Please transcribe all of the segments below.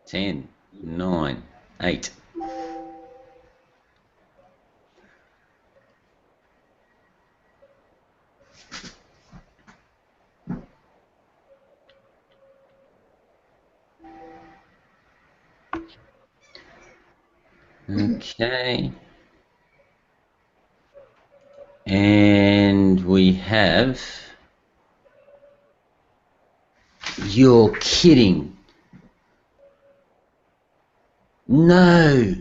10, 9, 8. Okay. And we have... You're kidding. No.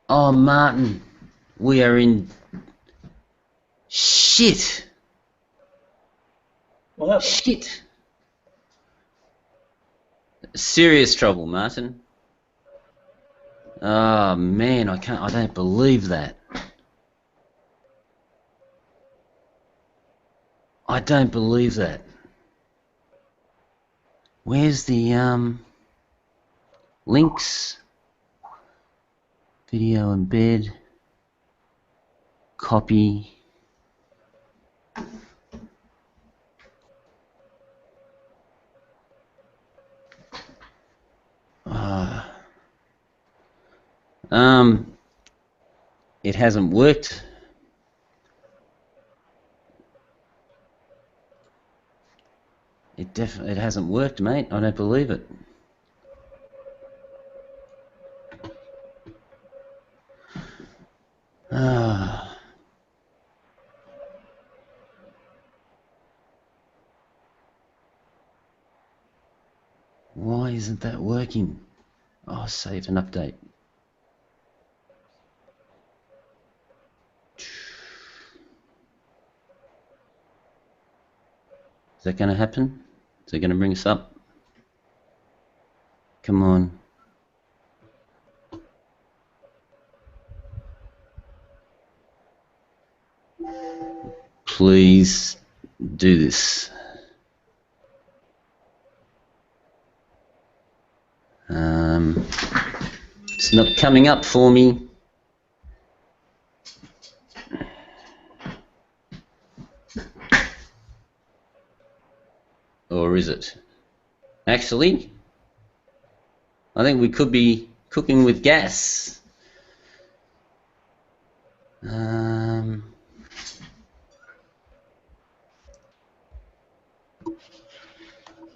Oh, Martin, we are in shit. What happened? Shit. Serious trouble, Martin. Oh man, I don't believe that. I don't believe that. Where's the links? Video embed. Copy. It hasn't worked. It hasn't worked, mate. I don't believe it. Why isn't that working? Oh, save and update. Is that going to happen? Is it going to bring us up? Come on. Please do this. It's not coming up for me. Or is it? Actually, I think we could be cooking with gas.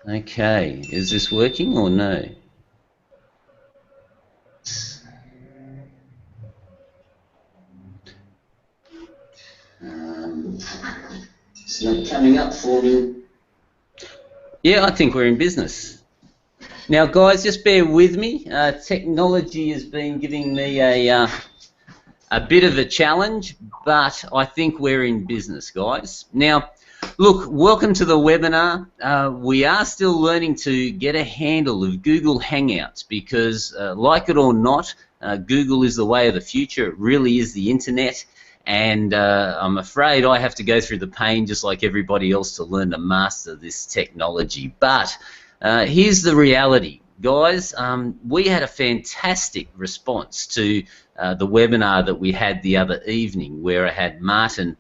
Okay, is this working or no? It's not coming up for me. Yeah, I think we're in business. Now, guys, just bear with me. Technology has been giving me a bit of a challenge, but I think we're in business, guys. Now, look, welcome to the webinar. We are still learning to get a handle of Google Hangouts because, like it or not, Google is the way of the future. It really is the internet. And I'm afraid I have to go through the pain just like everybody else to learn to master this technology. But here's the reality, guys. We had a fantastic response to the webinar that we had the other evening where I had Martin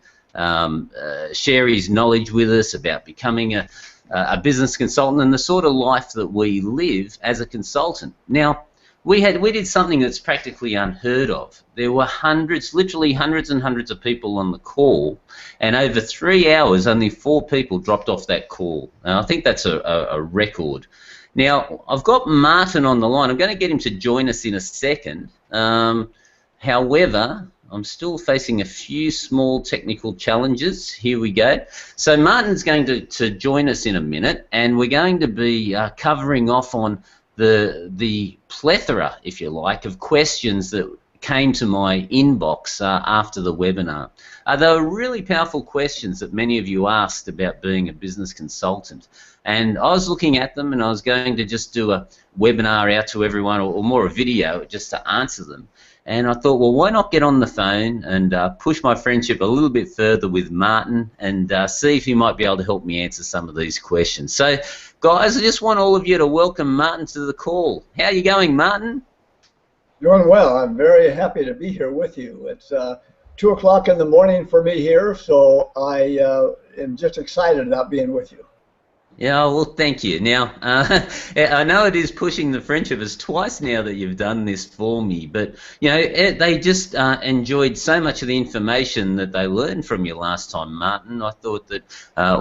share his knowledge with us about becoming a business consultant and the sort of life that we live as a consultant. Now, we did something that's practically unheard of. There were hundreds, literally hundreds and hundreds of people on the call, and over 3 hours, only 4 people dropped off that call. And I think that's a record. Now, I've got Martin on the line. I'm going to get him to join us in a second. However, I'm still facing a few small technical challenges. Here we go. So Martin's going to join us in a minute, and we're going to be covering off on the plethora, if you like, of questions that came to my inbox after the webinar. They were really powerful questions that many of you asked about being a business consultant. And I was looking at them and I was going to just do a webinar out to everyone, or more a video, just to answer them. And I thought, well, why not get on the phone and push my friendship a little bit further with Martin and see if he might be able to help me answer some of these questions. So, guys, I just want all of you to welcome Martin to the call. How are you going, Martin? Doing well. I'm very happy to be here with you. It's 2 o'clock in the morning for me here, so I am just excited about being with you. Yeah, well, thank you. Now, I know it is pushing the French of us twice now that you've done this for me, but they just enjoyed so much of the information that they learned from you last time, Martin. I thought that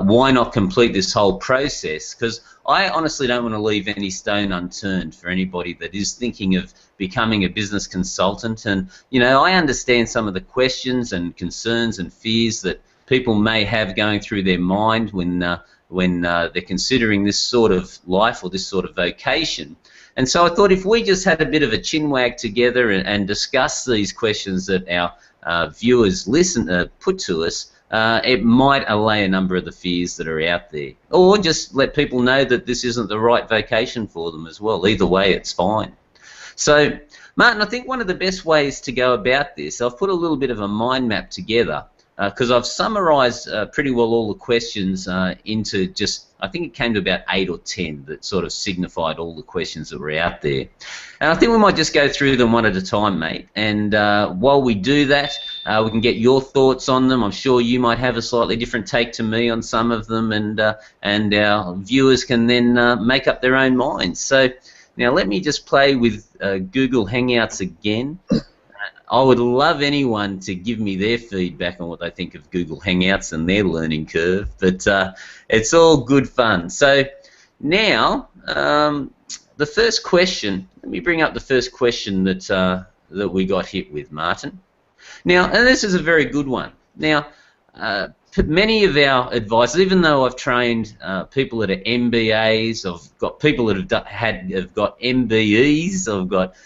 why not complete this whole process? Because I honestly don't want to leave any stone unturned for anybody that is thinking of becoming a business consultant. And I understand some of the questions and concerns and fears that people may have going through their mind when they're considering this sort of life or this sort of vocation. And so I thought if we just had a bit of a chinwag together and discuss these questions that our viewers put to us, it might allay a number of the fears that are out there. Or just let people know that this isn't the right vocation for them as well. Either way, it's fine. So, Martin, I think one of the best ways to go about this, I've put a little bit of a mind map together, because I've summarised pretty well all the questions into just, I think it came to about 8 or 10 that sort of signified all the questions that were out there. And I think we might just go through them one at a time, mate. And while we do that, we can get your thoughts on them. I'm sure you might have a slightly different take to me on some of them, and our viewers can then make up their own minds. So now let me just play with Google Hangouts again. I would love anyone to give me their feedback on what they think of Google Hangouts and their learning curve, but it's all good fun. So now, the first question, let me bring up the first question that we got hit with, Martin. Now, and this is a very good one. Now, many of our advisors, even though I've trained people that are MBAs, I've got people that have got MBEs, I've got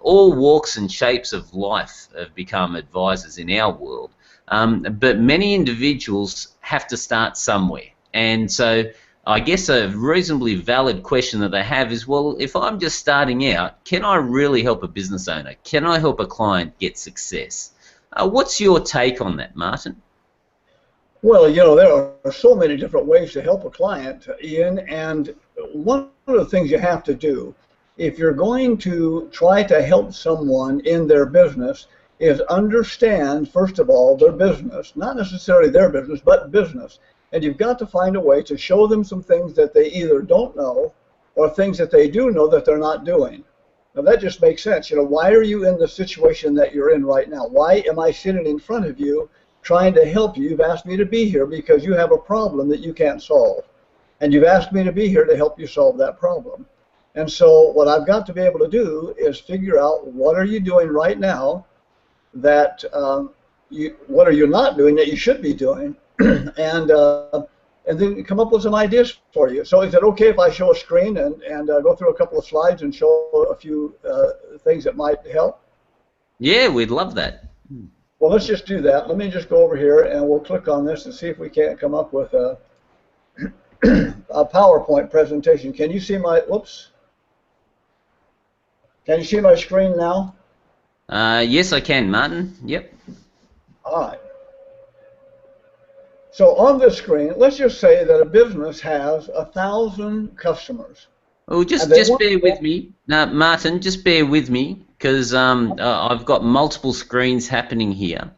all walks and shapes of life have become advisors in our world. But many individuals have to start somewhere. And so I guess a reasonably valid question that they have is, well, if I'm just starting out, can I really help a business owner? Can I help a client get success? What's your take on that, Martin? Well, there are so many different ways to help a client, Ian, and one of the things you have to do if you're going to try to help someone in their business is understand, first of all, their business, not necessarily their business, but business. And you've got to find a way to show them some things that they either don't know or things that they do know that they're not doing. Now, that just makes sense. Why are you in the situation that you're in right now? Why am I sitting in front of you trying to help you? You've asked me to be here because you have a problem that you can't solve. And you've asked me to be here to help you solve that problem. And so what I've got to be able to do is figure out what are you doing right now that what are you not doing that you should be doing, and then come up with some ideas for you. So is it okay if I show a screen and go through a couple of slides and show a few things that might help? Yeah, we'd love that. Well, let's just do that. Let me just go over here and we'll click on this and see if we can't come up with a PowerPoint presentation. Can you see my, whoops. Can you see my screen now? Yes, I can, Martin. Yep. All right. So on this screen, let's just say that a business has 1,000 customers. Oh, just bear with me, Martin. Just bear with me because I've got multiple screens happening here.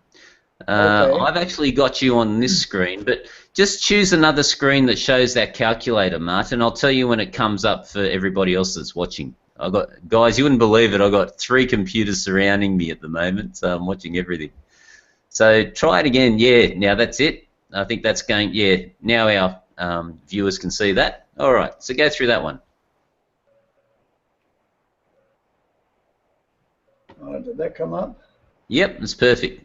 Okay. I've actually got you on this screen, but just choose another screen that shows that calculator, Martin. I'll tell you when it comes up for everybody else that's watching. Guys, you wouldn't believe it. I've got 3 computers surrounding me at the moment, so I'm watching everything. So try it again. Yeah, now that's it. I think that's going, yeah, now our viewers can see that. All right, so go through that one. Did that come up? Yep, it's perfect.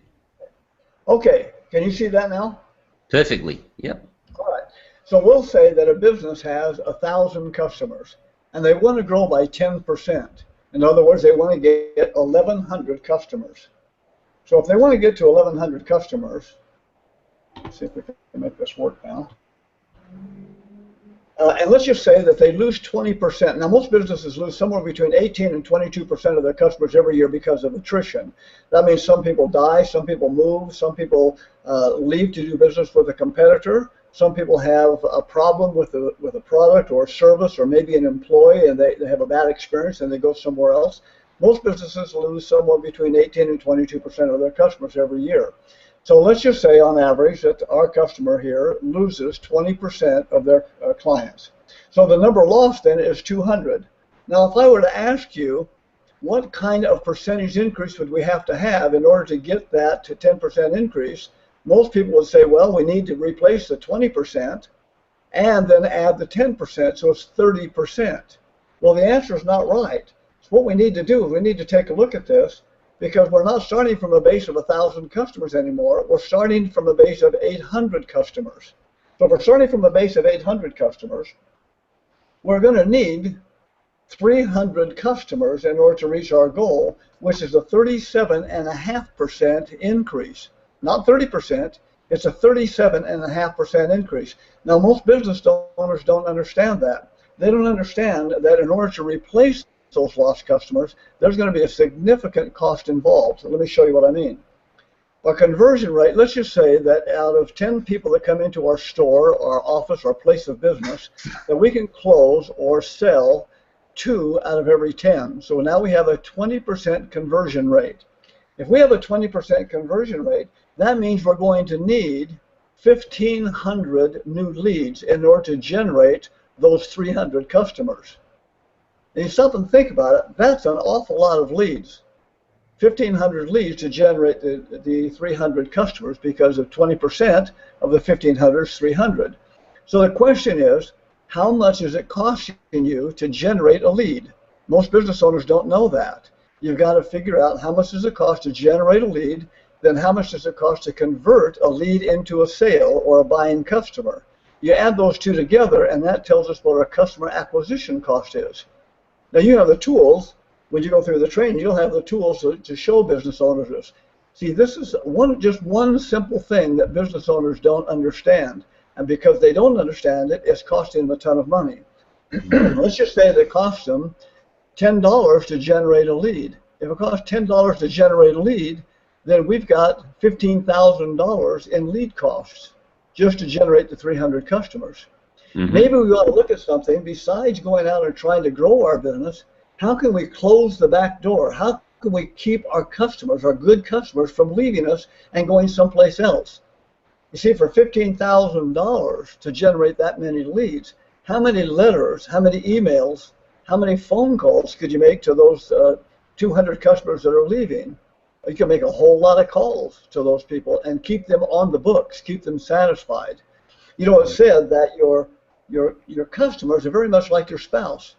Okay, can you see that now? Perfectly, yep. All right, so we'll say that a business has 1,000 customers. And they want to grow by 10%. In other words, they want to get 1,100 customers. So if they want to get to 1,100 customers, let's see if we can make this work now. And let's just say that they lose 20%. Now, most businesses lose somewhere between 18 and 22% of their customers every year because of attrition. That means some people die, some people move, some people leave to do business with a competitor. Some people have a problem with a product or a service or maybe an employee and they have a bad experience and they go somewhere else. Most businesses lose somewhere between 18 and 22% of their customers every year. So let's just say on average that our customer here loses 20% of their clients. So the number lost then is 200. Now if I were to ask you what kind of percentage increase would we have to have in order to get that to 10% increase, most people would say, well, we need to replace the 20% and then add the 10%, so it's 30%. Well, the answer is not right. So what we need to do is we need to take a look at this, because we're not starting from a base of 1,000 customers anymore. We're starting from a base of 800 customers. So if we're starting from a base of 800 customers, we're going to need 300 customers in order to reach our goal, which is a 37.5% increase. Not 30%, it's a 37.5% increase. Now, most business owners don't understand that. They don't understand that in order to replace those lost customers, there's going to be a significant cost involved. So let me show you what I mean. Our conversion rate, let's just say that out of 10 people that come into our store, our office, our place of business, that we can close or sell 2 out of every 10. So now we have a 20% conversion rate. If we have a 20% conversion rate, that means we're going to need 1,500 new leads in order to generate those 300 customers. And you stop and think about it, that's an awful lot of leads. 1,500 leads to generate the 300 customers, because of 20% of the 1,500 is 300. So the question is, how much is it costing you to generate a lead? Most business owners don't know that. You've got to figure out how much does it cost to generate a lead, then how much does it cost to convert a lead into a sale or a buying customer. You add those two together, and that tells us what our customer acquisition cost is. Now, you have the tools. When you go through the training, you'll have the tools to show business owners this. See, this is just one simple thing that business owners don't understand. And because they don't understand it, it's costing them a ton of money. Let's just say that it costs them $10 to generate a lead. If it costs $10 to generate a lead, then we've got $15,000 in lead costs just to generate the 300 customers. Maybe we ought to look at something besides going out and trying to grow our business. How can we close the back door? How can we keep our customers, our good customers, from leaving us and going someplace else? You see, for $15,000 to generate that many leads, how many letters, how many emails, how many phone calls could you make to those 200 customers that are leaving? You can make a whole lot of calls to those people and keep them on the books, keep them satisfied. You know, it's said that your customers are very much like your spouse.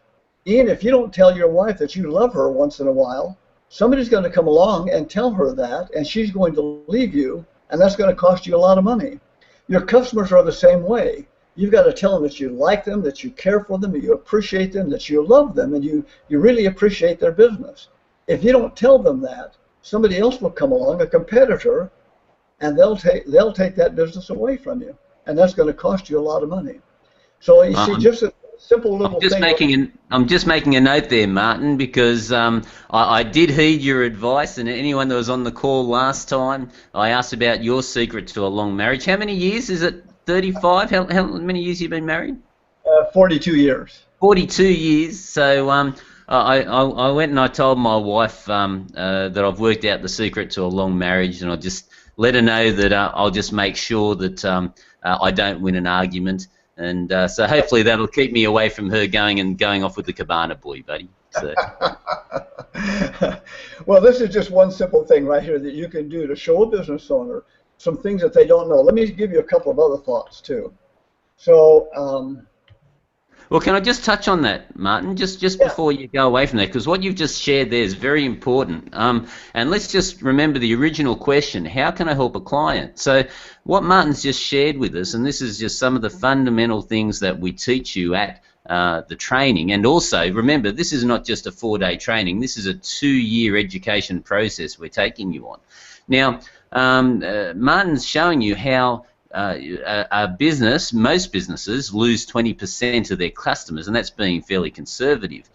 Ian, if you don't tell your wife that you love her once in a while, somebody's going to come along and tell her that, and she's going to leave you, and that's going to cost you a lot of money. Your customers are the same way. You've got to tell them that you like them, that you care for them, that you appreciate them, that you love them, and you really appreciate their business. If you don't tell them that, somebody else will come along, a competitor, and they'll take that business away from you, and that's going to cost you a lot of money. So you see, just a simple little thing. I'm just making a note there, Martin, because I did heed your advice, and anyone that was on the call last time, I asked about your secret to a long marriage. How many years is it? 35? How many years have you been married? 42 years. 42 years. So I went and I told my wife that I've worked out the secret to a long marriage, and I just let her know that I'll just make sure that I don't win an argument. And so hopefully that'll keep me away from her going off with the cabana boy, buddy. So. Well, this is just one simple thing right here that you can do to show a business owner some things that they don't know. Let me give you a couple of other thoughts too. So. Well, can I just touch on that, Martin, just before you go away from that, because what you've just shared there is very important. And let's just remember the original question, how can I help a client? So what Martin's just shared with us, and this is just some of the fundamental things that we teach you at the training. And also, remember, this is not just a 4-day training. This is a 2-year education process we're taking you on. Now, Martin's showing you how most businesses lose 20% of their customers, and that's being fairly conservative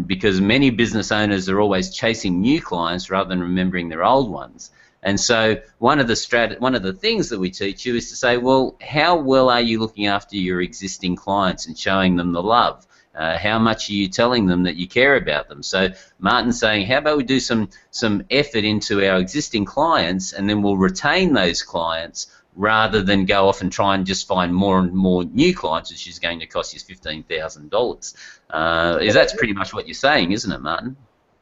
because many business owners are always chasing new clients rather than remembering their old ones. And so one of the things that we teach you is to say, well, how well are you looking after your existing clients and showing them the love? How much are you telling them that you care about them? So Martin's saying, how about we do some effort into our existing clients, and then we'll retain those clients rather than go off and try and just find more and more new clients, which is going to cost you $15,000. That's pretty much what you're saying, isn't it, Martin?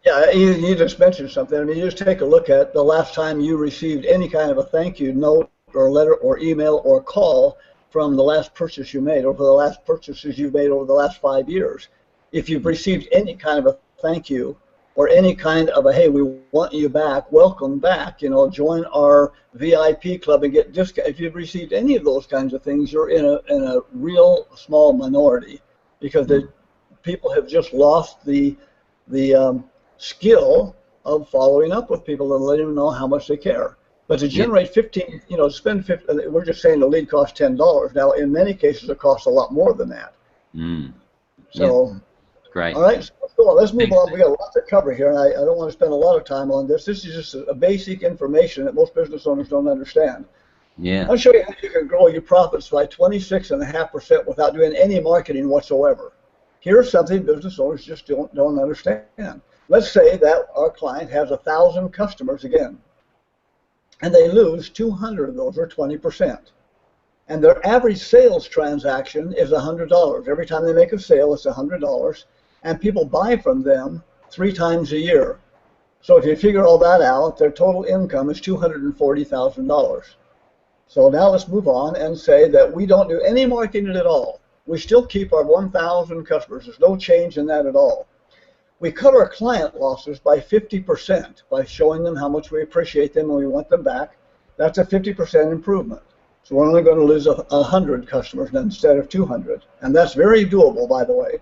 Yeah, you just mentioned something. I mean, you just take a look at the last time you received any kind of a thank you note or letter or email or call from the last purchase you made, or for the last purchases you've made over the last 5 years. If you've received any kind of a thank you or any kind of a, hey, we want you back, welcome back, you know, join our VIP club and get discount. If you've received any of those kinds of things, you're in a real small minority, because the people have just lost the skill of following up with people and letting them know how much they care. But to generate 15, you know, spend 15, we're just saying the lead costs $10. Now, in many cases, it costs a lot more than that. So, great. All right, so let's move on. We got a lot to cover here, and I don't want to spend a lot of time on this. This is just a basic information that most business owners don't understand. Yeah. I'll show you how you can grow your profits by 26.5% without doing any marketing whatsoever. Here's something business owners just don't understand. Let's say that our client has 1,000 customers again, and they lose 200 of those, or 20%. And their average sales transaction is $100. Every time they make a sale, it's $100, and people buy from them 3 times a year. So if you figure all that out, their total income is $240,000. So now let's move on and say that we don't do any marketing at all. We still keep our 1,000 customers. There's no change in that at all. We cut our client losses by 50% by showing them how much we appreciate them and we want them back. That's a 50% improvement. So we're only going to lose 100 customers instead of 200. And that's very doable, by the way.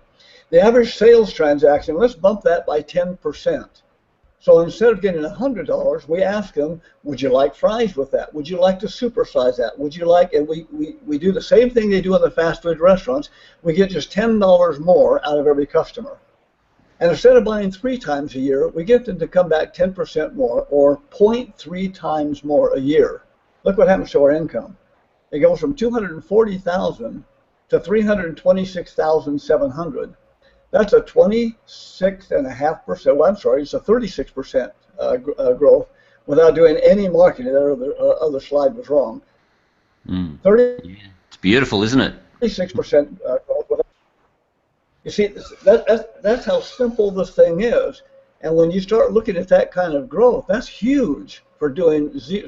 The average sales transaction, let's bump that by 10%. So instead of getting $100, we ask them, would you like fries with that? Would you like to supersize that? Would you like, and we do the same thing they do in the fast food restaurants. We get just $10 more out of every customer. And instead of buying 3 times a year, we get them to come back 10% more, or 0.3 times more a year. Look what happens to our income. It goes from $240,000 to $326,700. That's a 26.5%. Well, I'm sorry, it's a 36% growth without doing any marketing. The other slide was wrong. 30. Yeah. It's beautiful, isn't it? 36% growth. You see, that's how simple this thing is. And when you start looking at that kind of growth, that's huge for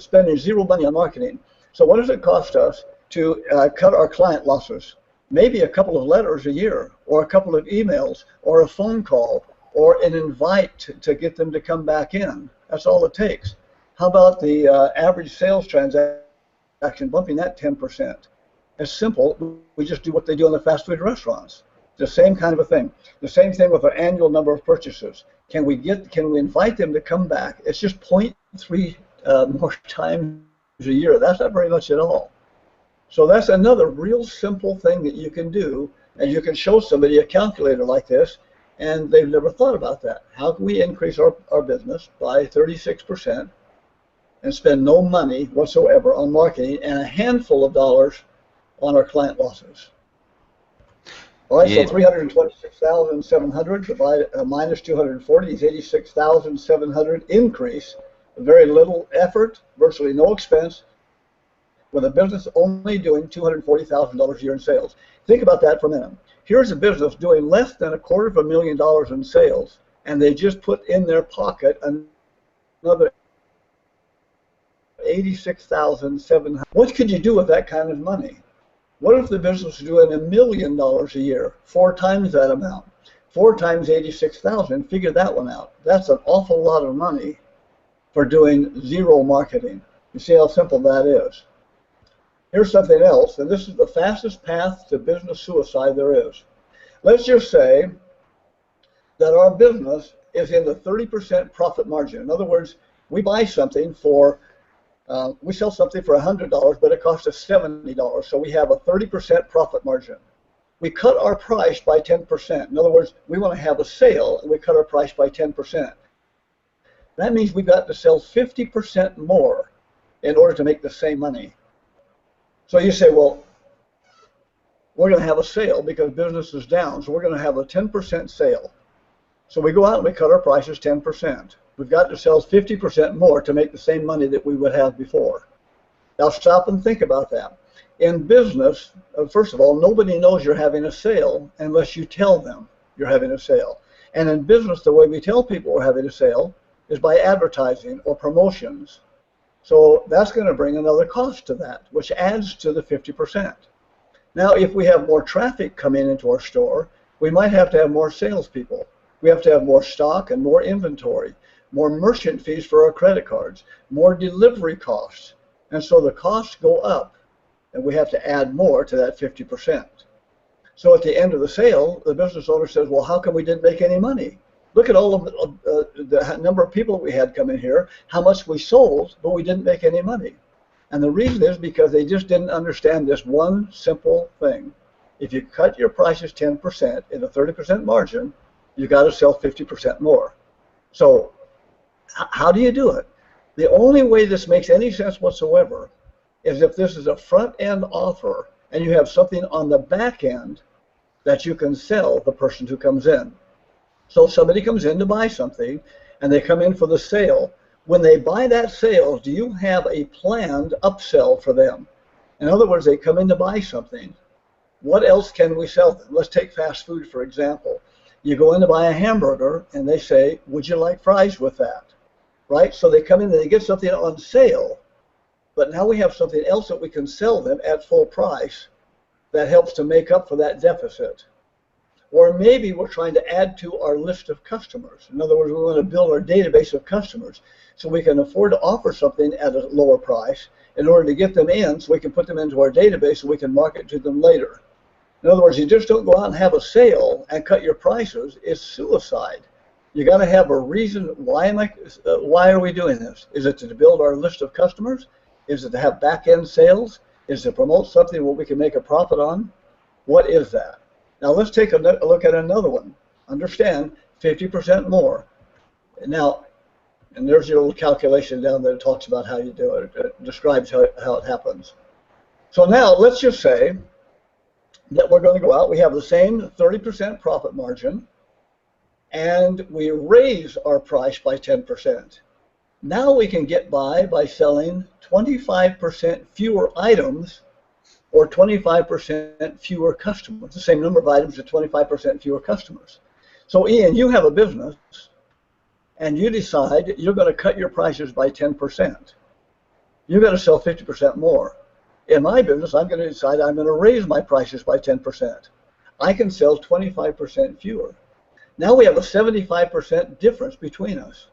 spending zero money on marketing. So what does it cost us to cut our client losses? Maybe a couple of letters a year, or a couple of emails, or a phone call, or an invite to get them to come back in. That's all it takes. How about the average sales transaction, bumping that 10%? It's simple. We just do what they do in the fast food restaurants. The same kind of a thing. The same thing with our annual number of purchases. Can we invite them to come back? It's just 0.3 more times a year. That's not very much at all. So that's another real simple thing that you can do, and you can show somebody a calculator like this, and they've never thought about that. How can we increase our business by 36% and spend no money whatsoever on marketing and a handful of dollars on our client losses? All right, so 326,700 minus 240 is 86,700 increase. Very little effort, virtually no expense, with a business only doing $240,000 a year in sales. Think about that for a minute. Here's a business doing less than $250,000 in sales, and they just put in their pocket another $86,700. What could you do with that kind of money? What if the business was doing $1 million a year, 4 times that amount? 4 times 86,000, figure that one out. That's an awful lot of money for doing zero marketing. You see how simple that is. Here's something else, and this is the fastest path to business suicide there is. Let's just say that our business is in the 30% profit margin. In other words, we buy something for, we sell something for $100, but it costs us $70, so we have a 30% profit margin. We cut our price by 10%. In other words, we want to have a sale, and we cut our price by 10%. That means we've got to sell 50% more in order to make the same money. So you say, well, we're going to have a sale because business is down, so we're going to have a 10% sale. So we go out and we cut our prices 10%. We've got to sell 50% more to make the same money that we would have before. Now stop and think about that. In business, first of all, nobody knows you're having a sale unless you tell them you're having a sale. And in business, the way we tell people we're having a sale is by advertising or promotions. So that's going to bring another cost to that, which adds to the 50%. Now, if we have more traffic coming into our store, we might have to have more salespeople. We have to have more stock and more inventory, more merchant fees for our credit cards, more delivery costs. And so the costs go up, and we have to add more to that 50%. So at the end of the sale, the business owner says, well, how come we didn't make any money? Look at all of the number of people we had come in here, how much we sold, but we didn't make any money. And the reason is because they just didn't understand this one simple thing. If you cut your prices 10% in a 30% margin, you got to sell 50% more. So how do you do it? The only way this makes any sense whatsoever is if this is a front-end offer and you have something on the back end that you can sell the person who comes in. So somebody comes in to buy something and they come in for the sale. When they buy that sale, do you have a planned upsell for them? In other words, they come in to buy something. What else can we sell them? Let's take fast food, for example. You go in to buy a hamburger and they say, would you like fries with that? Right? So they come in and they get something on sale, but now we have something else that we can sell them at full price that helps to make up for that deficit. Or maybe we're trying to add to our list of customers. In other words, we want to build our database of customers so we can afford to offer something at a lower price in order to get them in so we can put them into our database so we can market to them later. In other words, you just don't go out and have a sale and cut your prices. It's suicide. You got to have a reason. Why are we doing this? Is it to build our list of customers? Is it to have back-end sales? Is it to promote something where we can make a profit on? What is that? Now let's take a look at another one. Understand, 50% more. Now, and there's your little calculation down there that talks about how you do it. It describes how it happens. So now let's just say that we're going to go out. We have the same 30% profit margin, and we raise our price by 10%. Now we can get by selling 25% fewer items or 25% fewer customers, the same number of items to 25% fewer customers. So Ian, you have a business and you decide you're going to cut your prices by 10%. You're going to sell 50% more. In my business, I'm going to decide I'm going to raise my prices by 10%. I can sell 25% fewer. Now we have a 75% difference between us.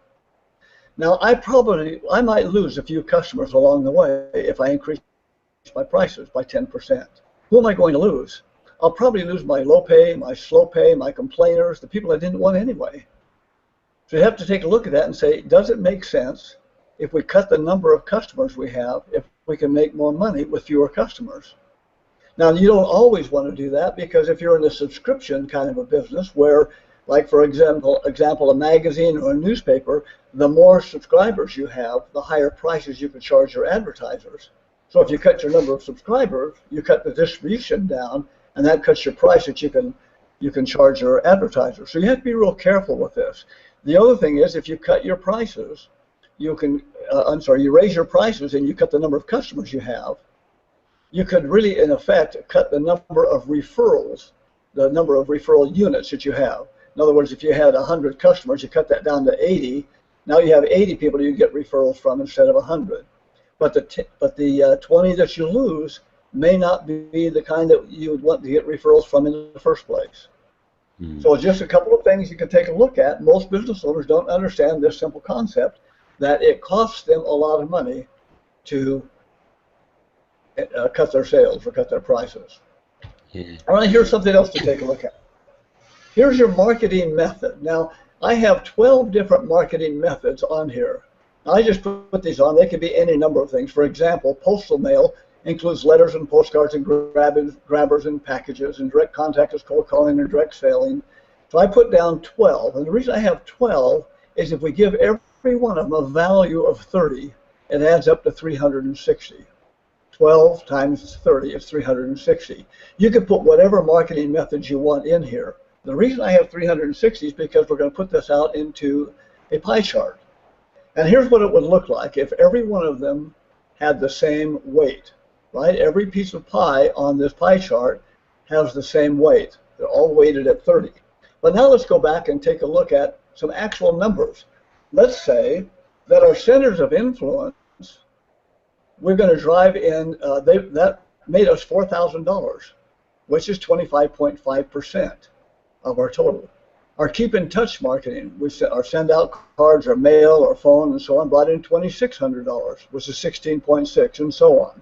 Now I might lose a few customers along the way if I increase my prices by 10%. Who am I going to lose? I'll probably lose my low pay, my slow pay, my complainers, the people I didn't want anyway. So you have to take a look at that and say, does it make sense if we cut the number of customers we have, if we can make more money with fewer customers? Now you don't always want to do that, because if you're in a subscription kind of a business where, like for example, a magazine or a newspaper, the more subscribers you have, the higher prices you can charge your advertisers. So if you cut your number of subscribers, you cut the distribution down, and that cuts your price that you can charge your advertisers. So you have to be real careful with this. The other thing is, if you cut your prices, you raise your prices and you cut the number of customers you have, you could really, in effect, cut the number of referrals, the number of referral units that you have. In other words, if you had 100 customers, you cut that down to 80. Now you have 80 people you get referrals from instead of 100. But the 20 that you lose may not be the kind that you would want to get referrals from in the first place. So just a couple of things you can take a look at. Most business owners don't understand this simple concept, that it costs them a lot of money to cut their sales or cut their prices. Yeah. All right, here's something else to take a look at. Here's your marketing method. Now, I have 12 different marketing methods on here. I just put these on. They can be any number of things. For example, postal mail includes letters and postcards and grabbers and packages, and direct contact is cold calling and direct selling. So I put down 12. And the reason I have 12 is if we give every one of them a value of 30, it adds up to 360. 12 times 30 is 360. You can put whatever marketing methods you want in here. The reason I have 360 is because we're going to put this out into a pie chart. And here's what it would look like if every one of them had the same weight, right? Every piece of pie on this pie chart has the same weight. They're all weighted at 30. But now let's go back and take a look at some actual numbers. Let's say that our centers of influence, we're going to drive in, that made us $4,000, which is 25.5% of our total. Our keep in touch marketing, our send out cards or mail or phone and so on, brought in $2,600, which is 16.6, and so on.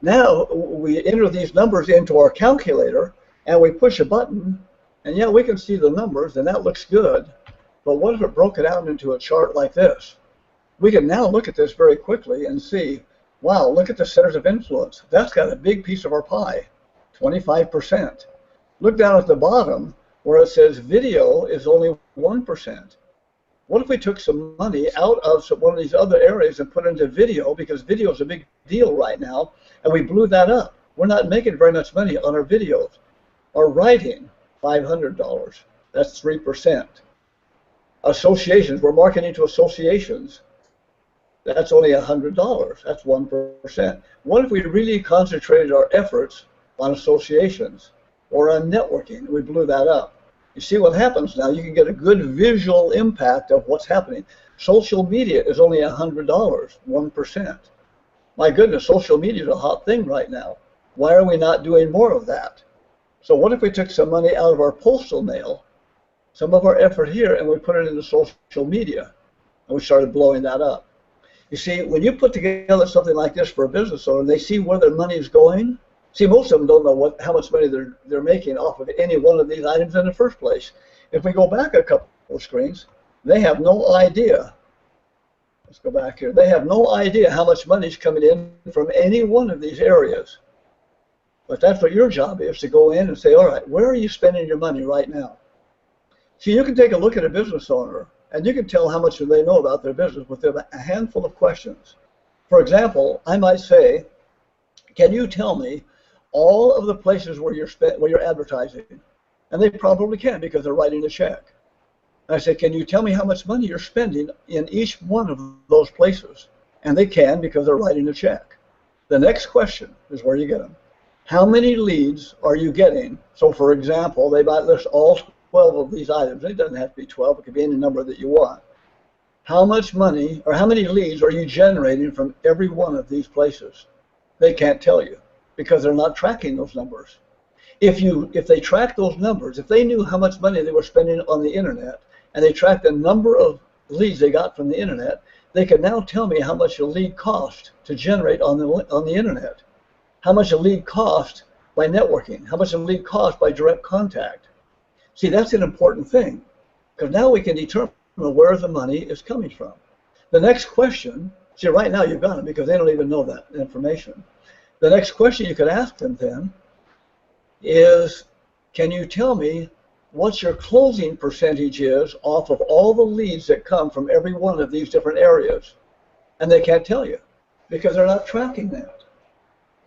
Now we enter these numbers into our calculator and we push a button, and yeah, we can see the numbers and that looks good. But what if it broke it out into a chart like this? We can now look at this very quickly and see, wow, look at the centers of influence. That's got a big piece of our pie, 25%. Look down at the bottom where it says video is only 1%. What if we took some money out of one of these other areas and put it into video, because video is a big deal right now, and we blew that up? We're not making very much money on our videos. Our writing, $500. That's 3%. Associations, we're marketing to associations. That's only $100. That's 1%. What if we really concentrated our efforts on associations or on networking? We blew that up. You see what happens now? You can get a good visual impact of what's happening. Social media is only $100, 1%. My goodness, social media is a hot thing right now. Why are we not doing more of that? So what if we took some money out of our postal mail, some of our effort here, and we put it into social media, and we started blowing that up? You see, when you put together something like this for a business owner, they see where their money is going. See, most of them don't know how much money they're making off of any one of these items in the first place. If we go back a couple of screens, they have no idea. Let's go back here. They have no idea how much money is coming in from any one of these areas. But that's what your job is, to go in and say, all right, where are you spending your money right now? See, you can take a look at a business owner, and you can tell how much they know about their business with a handful of questions. For example, I might say, can you tell me all of the places where you're advertising? And they probably can, because they're writing a check. And I say, can you tell me how much money you're spending in each one of those places? And they can, because they're writing a check. The next question is where you get them. How many leads are you getting? So for example, they might list all 12 of these items. It doesn't have to be 12, it could be any number that you want. How much money, or how many leads are you generating from every one of these places? They can't tell you, because they're not tracking those numbers. If they track those numbers, if they knew how much money they were spending on the internet, and they tracked the number of leads they got from the internet, they can now tell me how much a lead cost to generate on the internet, how much a lead cost by networking, how much a lead cost by direct contact. See, that's an important thing, because now we can determine where the money is coming from. The next question, see, right now you've got them, because they don't even know that information. The next question you could ask them then is, can you tell me what your closing percentage is off of all the leads that come from every one of these different areas? And they can't tell you, because they're not tracking that.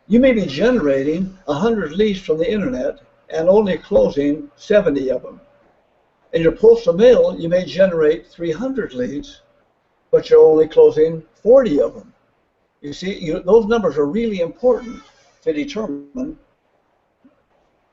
You may be generating 100 leads from the internet and only closing 70 of them. In your postal mail, you may generate 300 leads, but you're only closing 40 of them. You see, those numbers are really important to determine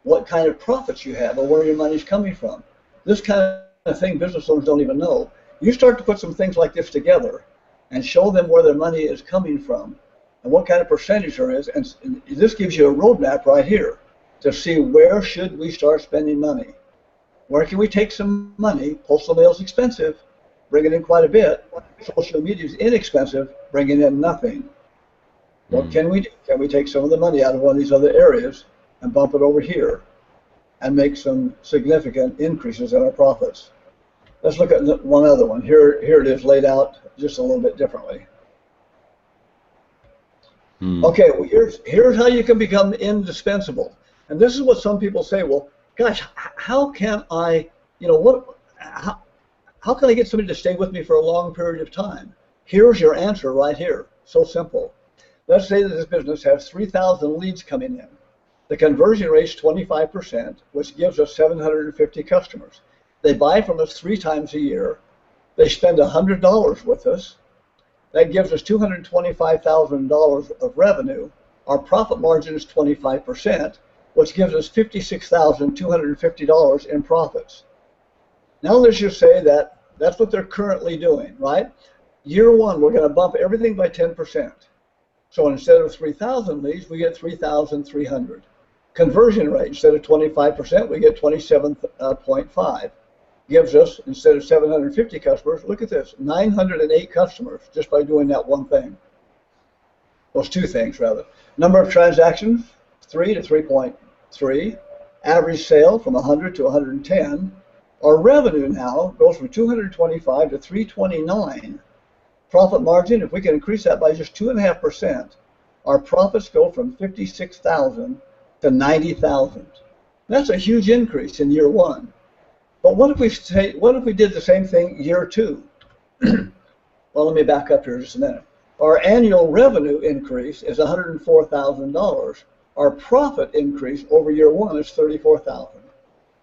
what kind of profits you have or where your money's coming from. This kind of thing business owners don't even know. You start to put some things like this together and show them where their money is coming from and what kind of percentage there is, and this gives you a roadmap right here to see where should we start spending money. Where can we take some money? Postal mail is expensive, bringing in quite a bit. Social media is inexpensive, bringing in nothing. What can we do? Can we take some of the money out of one of these other areas and bump it over here and make some significant increases in our profits? Let's look at one other one. Here it is laid out just a little bit differently. Okay, well, here's how you can become indispensable. And this is what some people say, well, gosh, how can I, how can I get somebody to stay with me for a long period of time? Here's your answer right here. So simple. let's say that this business has 3,000 leads coming in. The conversion rate is 25%, which gives us 750 customers. They buy from us 3 times a year. They spend $100 with us. That gives us $225,000 of revenue. Our profit margin is 25%, which gives us $56,250 in profits. Now let's just say that that's what they're currently doing, right? Year 1, we're going to bump everything by 10%. So instead of 3,000 leads, we get 3,300. Conversion rate, instead of 25%, we get 27.5. Gives us, instead of 750 customers, look at this, 908 customers just by doing that one thing. Those 2 things, rather. Number of transactions, 3 to 3.3. Average sale from 100 to 110. Our revenue now goes from 225 to 329. Profit margin, if we can increase that by just 2.5%, our profits go from 56,000 to 90,000. That's a huge increase in year 1. But what if we did the same thing year 2? Well, let me back up here just a minute. Our annual revenue increase is $104,000. Our profit increase over year 1 is $34,000.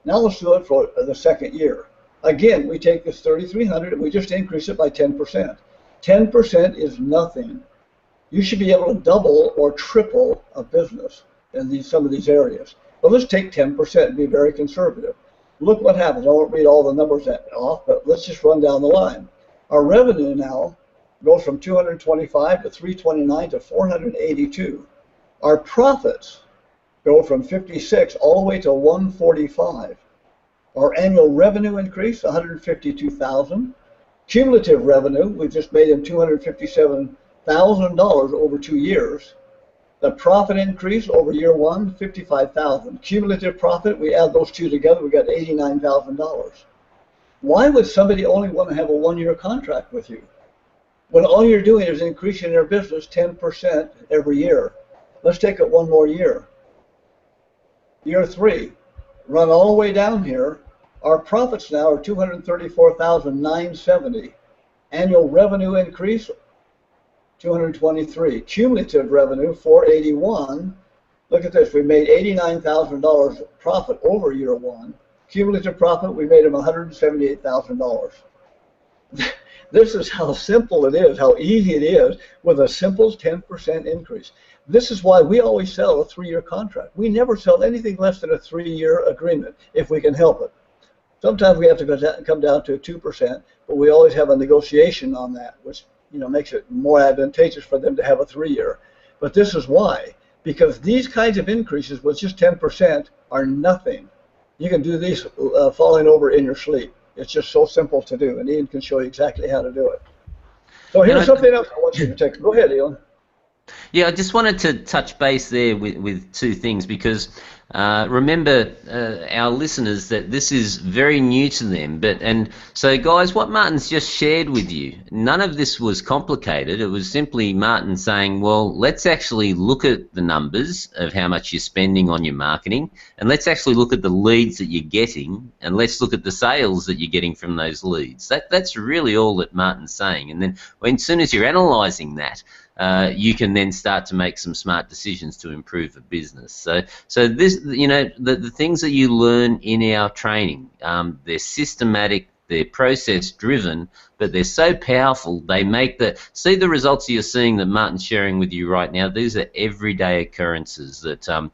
Now let's do it for the second year. Again, we take this 3,300 and we just increase it by 10%. 10% is nothing. You should be able to double or triple a business in some of these areas. But let's take 10% and be very conservative. Look what happens. I won't read all the numbers off, but let's just run down the line. Our revenue now goes from 225 to 329 to 482. Our profits go from 56 all the way to 145. Our annual revenue increase, 152,000. Cumulative revenue, we've just made him $257,000 over 2 years. The profit increase over year 1, 55,000. Cumulative profit, we add those 2 together, we got $89,000. Why would somebody only want to have a 1-year contract with you when all you're doing is increasing their business 10% every year? Let's take it 1 more year. Year 3, run all the way down here. Our profits now are $234,970. Annual revenue increase, 223. Cumulative revenue, 481. Look at this. We made $89,000 profit over year 1. Cumulative profit, we made him $178,000. This is how simple it is, how easy it is with a simple 10% increase. This is why we always sell a 3-year contract. We never sell anything less than a 3-year agreement if we can help it. Sometimes we have to come down to 2%, but we always have a negotiation on that, which makes it more advantageous for them to have a 3-year. But this is why, because these kinds of increases with just 10% are nothing. You can do these falling over in your sleep. It's just so simple to do, and Ian can show you exactly how to do it. So here's something else I want you to take. Go ahead, Ian. Yeah, I just wanted to touch base there with 2 things, because remember our listeners that this is very new to them. And so guys, what Martin's just shared with you, none of this was complicated. It was simply Martin saying, well, let's actually look at the numbers of how much you're spending on your marketing, and let's actually look at the leads that you're getting, and let's look at the sales that you're getting from those leads. That's really all that Martin's saying. And then as soon as you're analysing that, you can then start to make some smart decisions to improve the business. So this, the things that you learn in our training, they're systematic, they're process driven, but they're so powerful. They make see the results you're seeing that Martin's sharing with you right now. These are everyday occurrences that our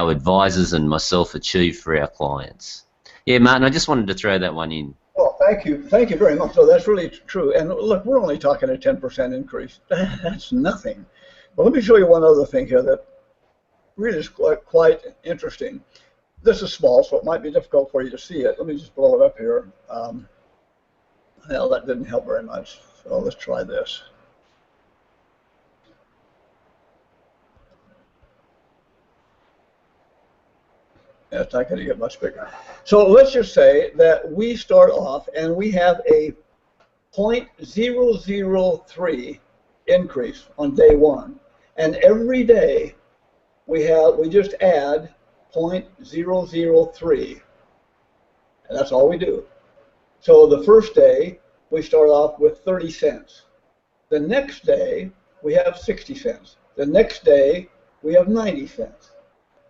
advisors and myself achieve for our clients. Yeah, Martin, I just wanted to throw that one in. Well, thank you very much. So that's really true. And look, we're only talking a 10% increase. That's nothing. But let me show you one other thing here that really is quite interesting. This is small, so it might be difficult for you to see it. Let me just blow it up here. Well, that didn't help very much. So let's try this. Yeah, it's not going to get much bigger. So let's just say that we start off and we have a 0.003 increase on day 1, and every day we just add 0.003, and that's all we do. So the first day we start off with 30 cents. The next day we have 60 cents. The next day, we have 90 cents.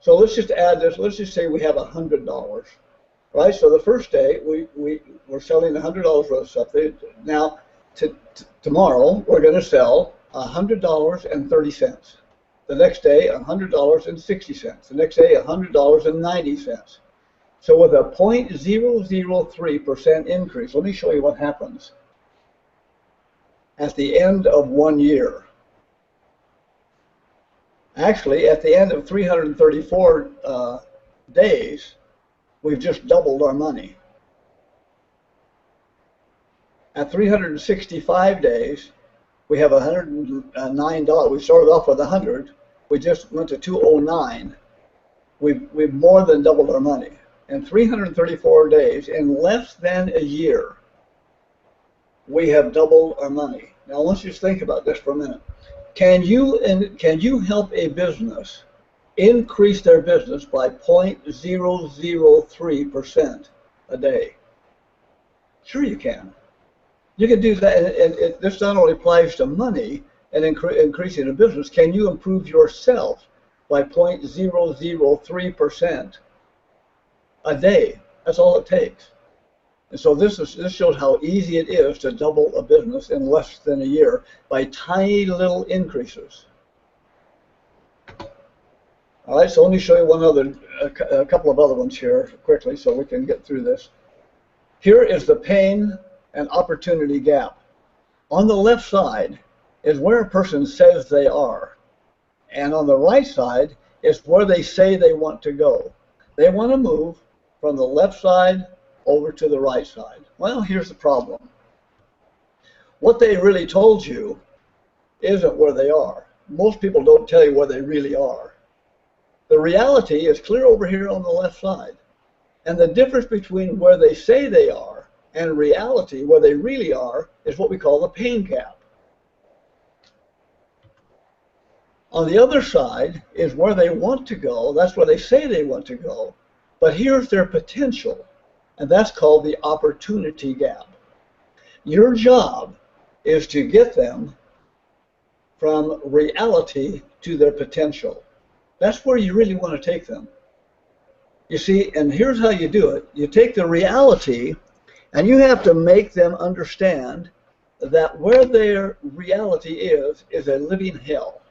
So let's just add this. Let's just say we have $100, right? So the first day, we're selling $100 worth of stuff. Now, tomorrow, we're going to sell $100.30. The next day, $100.60. The next day, $100.90. So with a 0.003% increase, let me show you what happens at the end of 1 year. Actually, at the end of 334 days, we've just doubled our money. At 365 days, we have $109. We started off with 100. We just went to 209. We've more than doubled our money. In 334 days, in less than a year, we have doubled our money. Now let's just think about this for a minute. Can you help a business increase their business by 0.003% a day? Sure you can. You can do that, and this not only applies to money and increasing a business. Can you improve yourself by 0.003% a day? That's all it takes. And so this shows how easy it is to double a business in less than a year by tiny little increases. All right, so let me show you a couple of other ones here quickly so we can get through this. Here is the pain and opportunity gap. On the left side is where a person says they are, and on the right side is where they say they want to go. They want to move from the left side over to the right side. Well, here's the problem. What they really told you isn't where they are. Most people don't tell you where they really are. The reality is clear over here on the left side. And the difference between where they say they are and reality, where they really are, is what we call the pain gap. On the other side is where they want to go. That's where they say they want to go. But here's their potential, and that's called the opportunity gap. Your job is to get them from reality to their potential. That's where you really want to take them. You see, and here's how you do it. You take the reality, and you have to make them understand that where their reality is a living hell.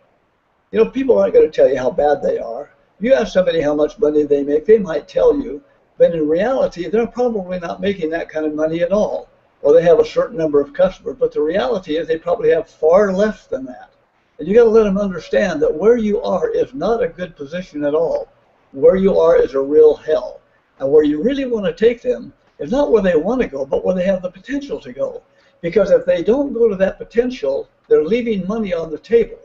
You know, people aren't going to tell you how bad they are. You ask somebody how much money they make, they might tell you, but in reality, they're probably not making that kind of money at all. Or they have a certain number of customers, but the reality is they probably have far less than that. And you got to let them understand that where you are is not a good position at all. Where you are is a real hell. And where you really want to take them is not where they want to go, but where they have the potential to go. Because if they don't go to that potential, they're leaving money on the table,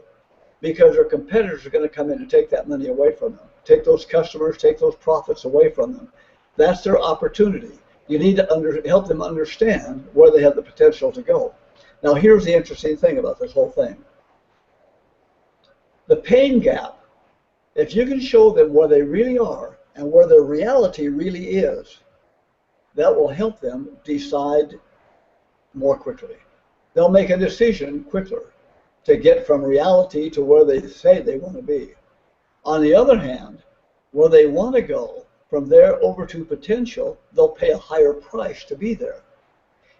because their competitors are going to come in and take that money away from them, take those customers, take those profits away from them. That's their opportunity. You need to help them understand where they have the potential to go. Now, here's the interesting thing about this whole thing. The pain gap, if you can show them where they really are and where their reality really is, that will help them decide more quickly. They'll make a decision quicker to get from reality to where they say they want to be. On the other hand, where they want to go, from there over to potential, they'll pay a higher price to be there.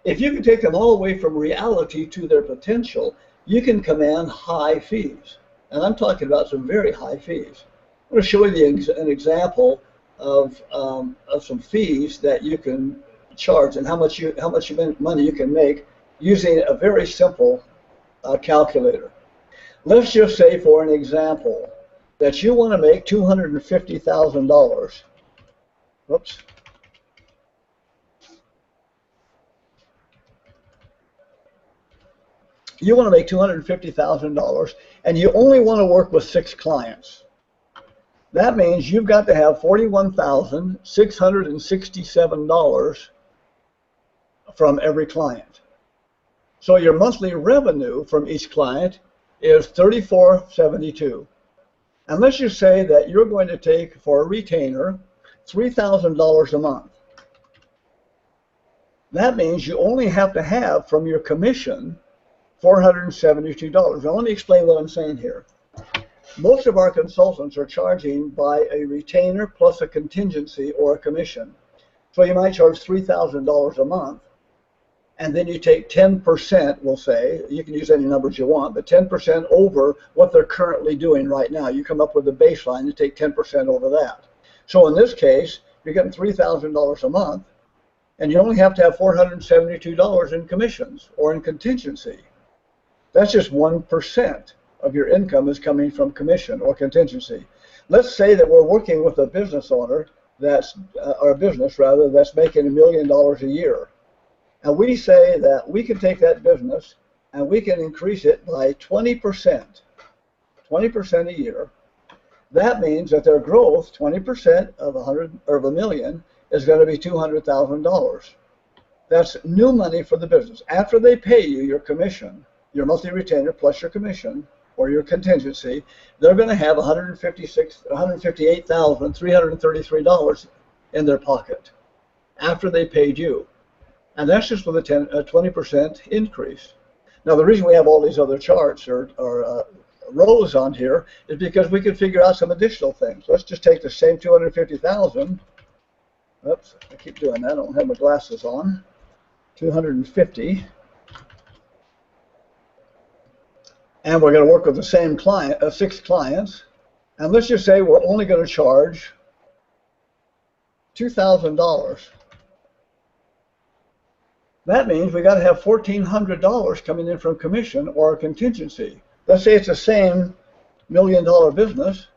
If you can take them all the way from reality to their potential, you can command high fees. And I'm talking about some very high fees. I'm going to show you an example of some fees that you can charge and how much money you can make using a very simple calculator. Let's just say, for an example, that you want to make $250,000. Whoops. You want to make $250,000, and you only want to work with 6 clients. That means you've got to have $41,667 from every client. So your monthly revenue from each client is $34.72. And let's just say that you're going to take, for a retainer, $3,000 a month. That means you only have to have from your commission $472. Now let me explain what I'm saying here. Most of our consultants are charging by a retainer plus a contingency or a commission. So you might charge $3,000 a month, and then you take 10%, we'll say, you can use any numbers you want, but 10% over what they're currently doing right now. You come up with a baseline, you take 10% over that. So in this case, you're getting $3,000 a month, and you only have to have $472 in commissions or in contingency. That's just 1% of your income is coming from commission or contingency. Let's say that we're working with a business owner that's, or a business rather, that's making $1 million a year. And we say that we can take that business and we can increase it by 20%, 20% a year. That means that their growth, 20% of $1 million, is going to be $200,000. That's new money for the business. After they pay you your commission, your monthly retainer plus your commission or your contingency, they're going to have $158,333 in their pocket after they paid you. And that's just with a 20% increase. Now, the reason we have all these other charts or rows on here is because we can figure out some additional things. Let's just take the same 250,000. Oops, I keep doing that. I don't have my glasses on. 250. And we're going to work with the same client, 6 clients. And let's just say we're only going to charge $2,000. That means we got to have $1,400 coming in from commission or a contingency. Let's say it's the same $1 million business,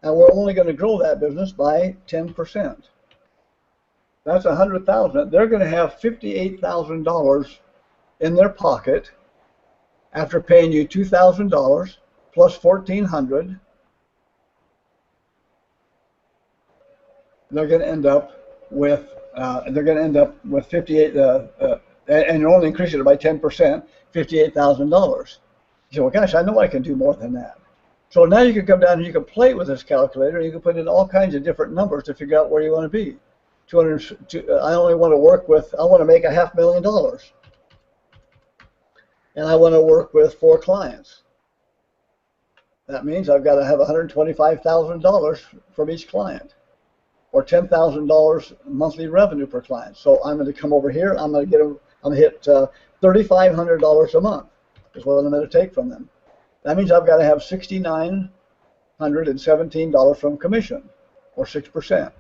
and we're only going to grow that business by 10%. That's $100,000. They're going to have $58,000 in their pocket after paying you $2,000 plus $1,400. They're going to end up with 58, and you're only increasing it by 10%, $58,000. You say, well, gosh, I know I can do more than that. So now you can come down and you can play with this calculator. You can put in all kinds of different numbers to figure out where you want to be. I only want to work with, I want to make $500,000. And I want to work with 4 clients. That means I've got to have $125,000 from each client, or $10,000 monthly revenue per client. So I'm going to come over here. I'm going to hit $3,500 a month is what I'm going to take from them. That means I've got to have $6,917 from commission, or 6%.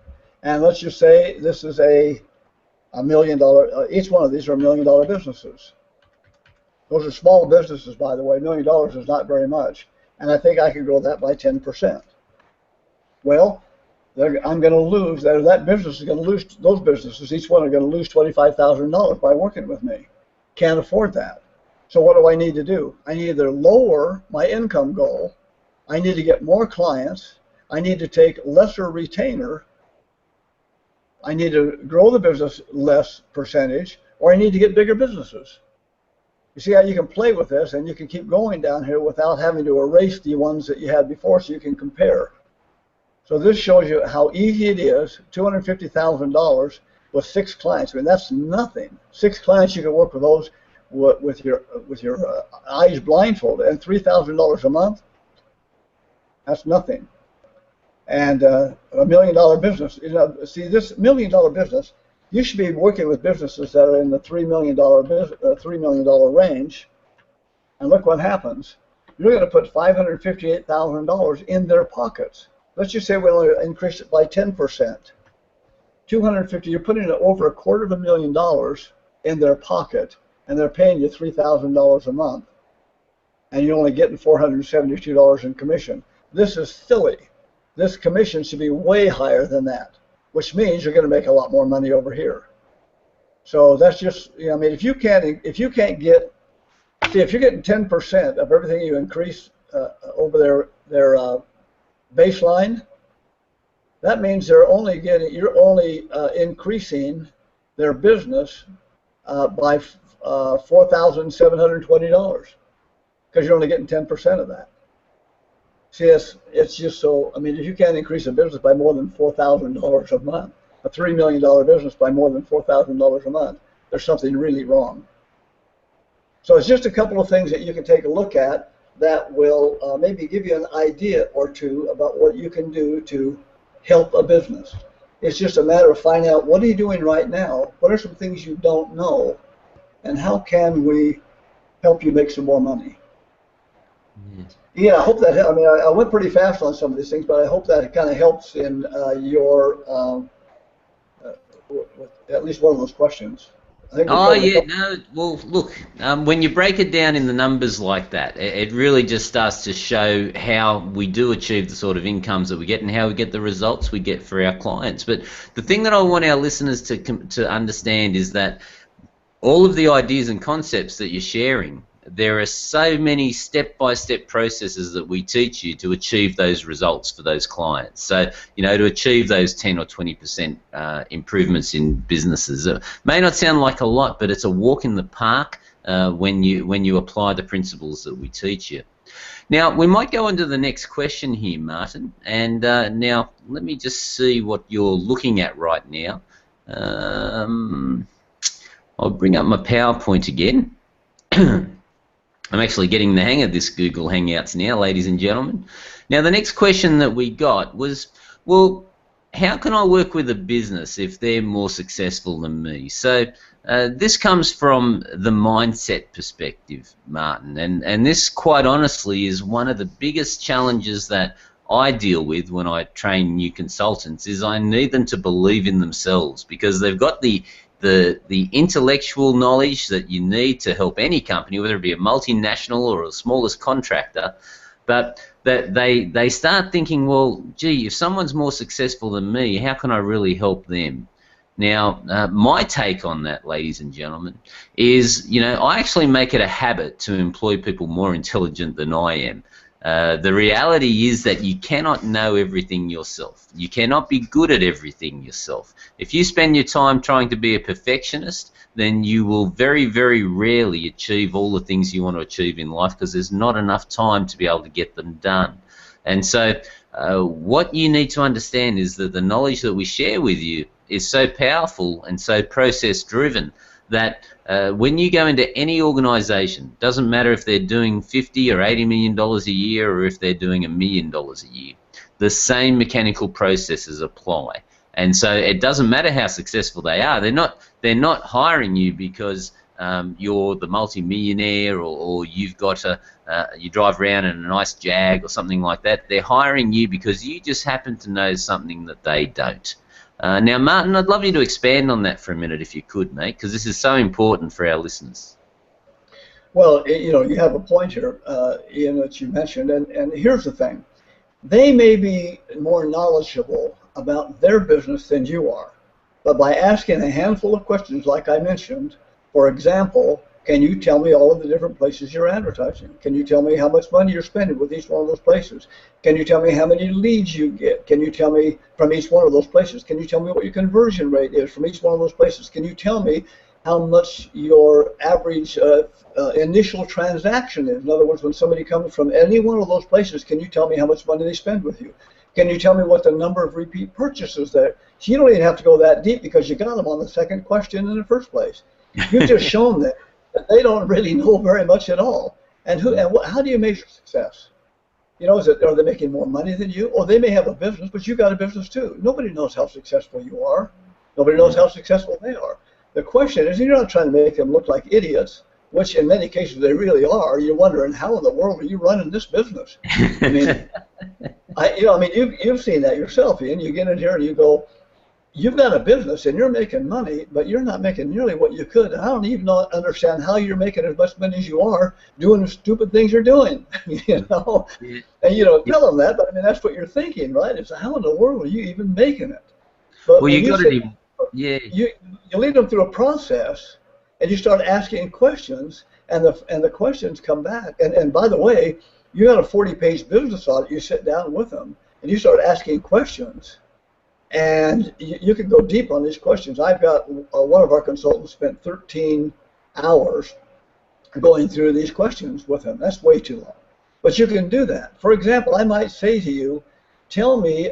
And let's just say this is a $1 million. Each one of these are $1 million businesses. Those are small businesses, by the way. $1 million is not very much, and I think I can grow that by 10%. Well, I'm going to lose, that business is going to lose, those businesses, each one are going to lose $25,000 by working with me. Can't afford that. So what do I need to do? I need to either lower my income goal, I need to get more clients, I need to take lesser retainer, I need to grow the business less percentage, or I need to get bigger businesses. You see how you can play with this, and you can keep going down here without having to erase the ones that you had before, so you can compare. So this shows you how easy it is, $250,000 with 6 clients. I mean, that's nothing. 6 clients, you can work with those with your eyes blindfolded, and $3,000 a month, that's nothing. And a $1 million business, see, this $1 million business, you should be working with businesses that are in the $3 million range, and look what happens. You're going to put $558,000 in their pockets. Let's just say we'll increase it by 10%. 250, you're putting over $250,000 in their pocket, and they're paying you $3,000 a month, and you're only getting $472 in commission. This is silly. This commission should be way higher than that, which means you're going to make a lot more money over here. So that's just, I mean, if you can't get, see, if you're getting 10% of everything you increase over their baseline, that means you're only increasing their business by $4,720 because you're only getting 10% of that. See, it's just so, I mean, if you can't increase a business by more than $4,000 a month, a $3 million business by more than $4,000 a month, there's something really wrong. So it's just a couple of things that you can take a look at that will maybe give you an idea or two about what you can do to help a business. It's just a matter of finding out, what are you doing right now? What are some things you don't know? And how can we help you make some more money? Yeah, I hope that, I mean, I went pretty fast on some of these things, but I hope that it kind of helps in with at least one of those questions. Oh, yeah, no, well, look, when you break it down in the numbers like that, it really just starts to show how we do achieve the sort of incomes that we get and how we get the results we get for our clients. But the thing that I want our listeners to understand is that all of the ideas and concepts that you're sharing, there are so many step-by-step processes that we teach you to achieve those results for those clients. So, you know, to achieve those 10 or 20% improvements in businesses. It may not sound like a lot, but it's a walk in the park when you apply the principles that we teach you. Now, we might go on to the next question here, Martin. And now, let me just see what you're looking at right now. I'll bring up my PowerPoint again. I'm actually getting the hang of this Google Hangouts now, ladies and gentlemen. Now, the next question that we got was, well, how can I work with a business if they're more successful than me? So this comes from the mindset perspective, Martin, and this, quite honestly, is one of the biggest challenges that I deal with when I train new consultants, is I need them to believe in themselves, because they've got the intellectual knowledge that you need to help any company, whether it be a multinational or a smallest contractor, but that they start thinking, well, gee, if someone's more successful than me, how can I really help them? Now, my take on that, ladies and gentlemen, is, you know, I actually make it a habit to employ people more intelligent than I am. The reality is that you cannot know everything yourself. You cannot be good at everything yourself. If you spend your time trying to be a perfectionist, then you will very, very rarely achieve all the things you want to achieve in life, because there's not enough time to be able to get them done. And so what you need to understand is that the knowledge that we share with you is so powerful and so process-driven that when you go into any organization, doesn't matter if they're doing $50 or $80 million a year or if they're doing $1 million a year, the same mechanical processes apply. And so it doesn't matter how successful they are. They're not hiring you because you're the multi-millionaire or you've got you drive around in a nice Jag or something like that. They're hiring you because you just happen to know something that they don't. Now, Martin, I'd love you to expand on that for a minute, if you could, mate, because this is so important for our listeners. Well, you know, you have a point here, Ian, that you mentioned, and here's the thing. They may be more knowledgeable about their business than you are, but by asking a handful of questions, like I mentioned, for example, can you tell me all of the different places you're advertising? Can you tell me how much money you're spending with each one of those places? Can you tell me how many leads you get? Can you tell me from each one of those places? Can you tell me what your conversion rate is from each one of those places? Can you tell me how much your average initial transaction is? In other words, when somebody comes from any one of those places, can you tell me how much money they spend with you? Can you tell me what the number of repeat purchases there? So you don't even have to go that deep because you got them on the second question in the first place. You've just shown that they don't really know very much at all. And how do you measure success? You know, are they making more money than you? Or they may have a business, but you got a business too. Nobody knows how successful you are. Nobody knows how successful they are. The question is, you're not trying to make them look like idiots, which in many cases they really are. You're wondering, how in the world are you running this business? I mean, you've seen that yourself, Ian. You get in here and you go, you've got a business and you're making money, but you're not making nearly what you could. I don't even understand how you're making as much money as you are doing the stupid things you're doing. You know, and you don't tell them that, but I mean that's what you're thinking, right? It's how in the world are you even making it? But well, you got to, yeah. You lead them through a process, and you start asking questions, and the questions come back. And by the way, you got a 40-page business audit. You sit down with them, and you start asking questions. And you can go deep on these questions. I've got one of our consultants spent 13 hours going through these questions with him. That's way too long. But you can do that. For example, I might say to you, tell me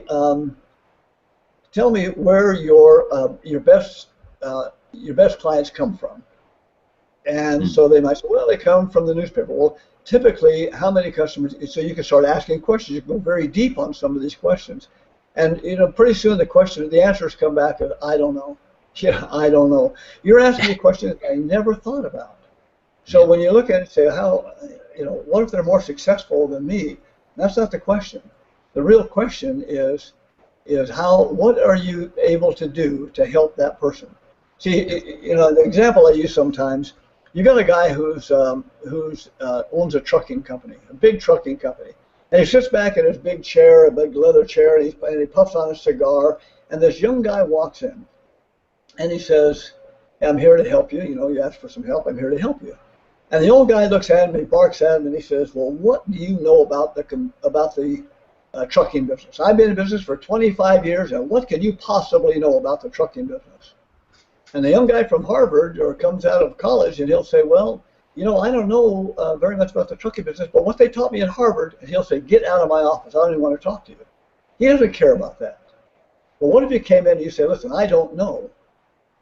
where your best clients come from. And so they might say, well, they come from the newspaper. Well, typically, how many customers? So you can start asking questions. You can go very deep on some of these questions, and pretty soon the answers come back as I don't know. Yeah, I don't know. You're asking me questions I never thought about. So when you look at it and say, what if they're more successful than me? That's not the question. The real question is what are you able to do to help that person? See, the example I use sometimes, you got a guy who's owns a trucking company, a big trucking company, and he sits back in his big chair, a big leather chair, and he puffs on a cigar, and this young guy walks in, and he says, I'm here to help you. You asked for some help. I'm here to help you. And the old guy looks at him, he barks at him, and he says, well, what do you know about the trucking business? I've been in business for 25 years, and what can you possibly know about the trucking business? And the young guy from Harvard or comes out of college, and he'll say, well, I don't know very much about the trucking business, but what they taught me at Harvard, and he'll say, get out of my office. I don't even want to talk to you. He doesn't care about that. But what if you came in and you say, listen, I don't know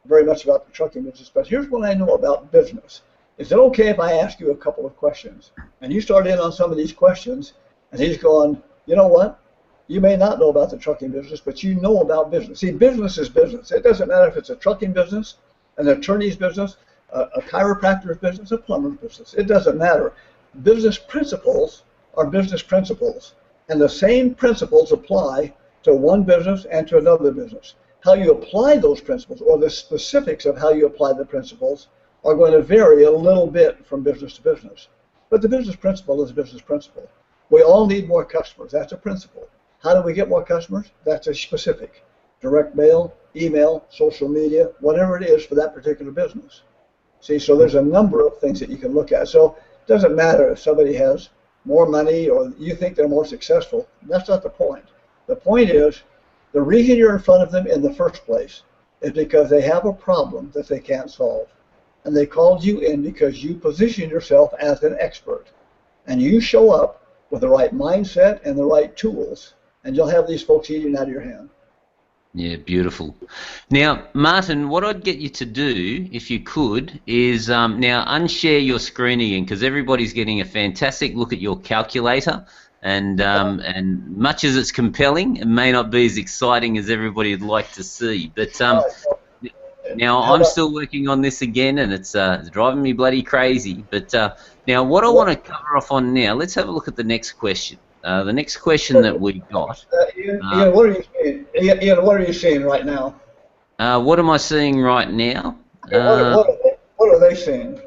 very much about the trucking business, but here's what I know about business. Is it okay if I ask you a couple of questions? And you start in on some of these questions, and he's going, you know what? You may not know about the trucking business, but you know about business. See, business is business. It doesn't matter if it's a trucking business, an attorney's business, a chiropractor's business, a plumber's business. It doesn't matter. Business principles are business principles, and the same principles apply to one business and to another business. How you apply those principles, or the specifics of how you apply the principles, are going to vary a little bit from business to business. But the business principle is a business principle. We all need more customers. That's a principle. How do we get more customers? That's a specific. Direct mail, email, social media, whatever it is for that particular business. See, so there's a number of things that you can look at. So it doesn't matter if somebody has more money or you think they're more successful. That's not the point. The point is, the reason you're in front of them in the first place is because they have a problem that they can't solve. And they called you in because you position yourself as an expert. And you show up with the right mindset and the right tools, and you'll have these folks eating out of your hand. Yeah, beautiful. Now, Martin, what I'd get you to do, if you could, is now unshare your screen again, because everybody's getting a fantastic look at your calculator. And much as it's compelling, it may not be as exciting as everybody would like to see. But now I'm still working on this again, and it's driving me bloody crazy. But now what I want to cover off on now, let's have a look at the next question. The next question that we got. Ian, what are you seeing? Ian, what are you seeing right now? What am I seeing right now? What are they seeing?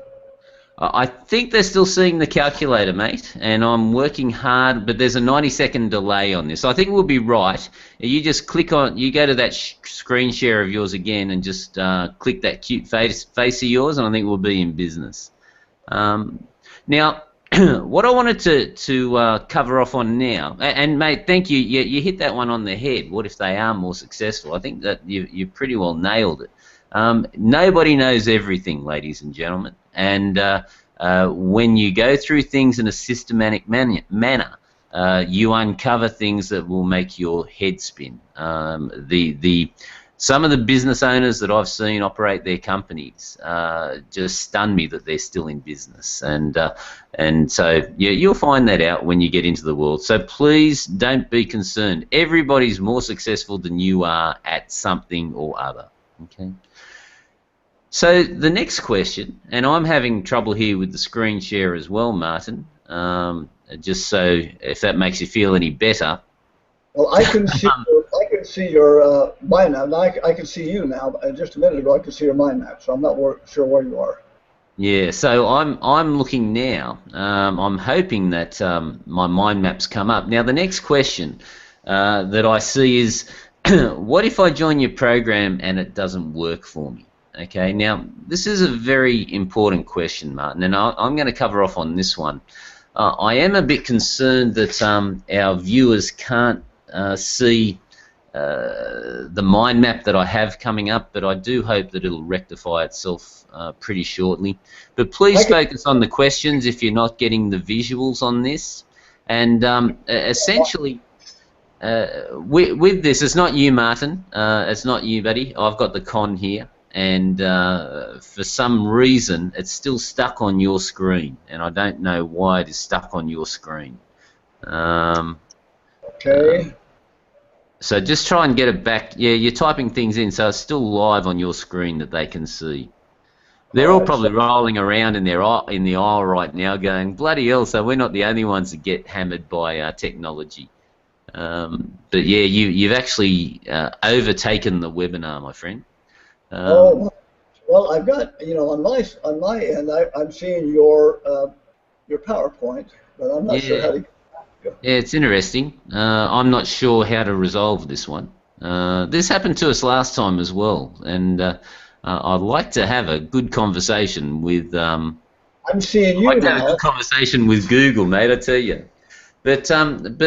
I think they're still seeing the calculator, mate, and I'm working hard, but there's a 90-second delay on this. So I think we'll be right. You just click on, you go to that screen share of yours again and just click that cute face of yours, and I think we'll be in business. Now, what I wanted to cover off on now, and mate, thank you. You hit that one on the head. What if they are more successful? I think that you pretty well nailed it. Nobody knows everything, ladies and gentlemen, and when you go through things in a systematic manner, you uncover things that will make your head spin. Some of the business owners that I've seen operate their companies just stun me that they're still in business, and so yeah, you'll find that out when you get into the world. So please don't be concerned. Everybody's more successful than you are at something or other. Okay. So the next question, and I'm having trouble here with the screen share as well, Martin. Just so if that makes you feel any better. Well, I can see your mind map. Now I can see you now. Just a minute ago, I could see your mind map, so I'm not sure where you are. Yeah, so I'm looking now. I'm hoping that my mind maps come up. Now the next question that I see is, what if I join your program and it doesn't work for me? Okay, now this is a very important question, Martin, and I'm going to cover off on this one. I am a bit concerned that our viewers can't see the mind map that I have coming up, but I do hope that it'll rectify itself pretty shortly. But please focus on the questions if you're not getting the visuals on this. And essentially, with this, it's not you, Martin. It's not you, buddy. I've got the con here. and for some reason it's still stuck on your screen, and I don't know why it is stuck on your screen. Okay. So just try and get it back. Yeah, you're typing things in, so it's still live on your screen that they can see. They're all probably rolling around in the aisle right now going, bloody hell, so we're not the only ones that get hammered by technology. But yeah, you've actually overtaken the webinar, my friend. Well, I've got, on my end, I'm seeing your PowerPoint, but I'm not sure how to. Yeah, it's interesting. I'm not sure how to resolve this one. This happened to us last time as well, and I'd like to have a good conversation with. I'm seeing you now. I'd like to have a good conversation with Google, mate. I tell you. But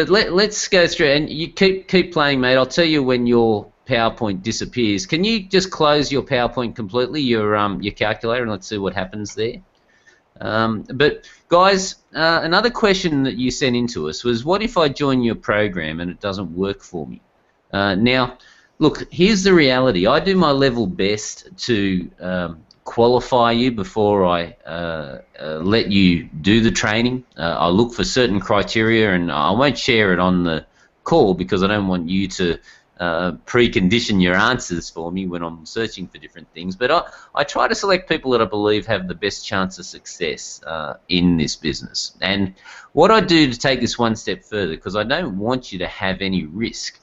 let's go through, and you keep playing, mate. I'll tell you when your PowerPoint disappears. Can you just close your PowerPoint completely, your calculator, and let's see what happens there. But guys, another question that you sent in to us was, what if I join your program and it doesn't work for me? Now, look, here's the reality. I do my level best to qualify you before I let you do the training. I look for certain criteria, and I won't share it on the call because I don't want you to precondition your answers for me when I'm searching for different things. But I try to select people that I believe have the best chance of success in this business. And what I do to take this one step further, because I don't want you to have any risk.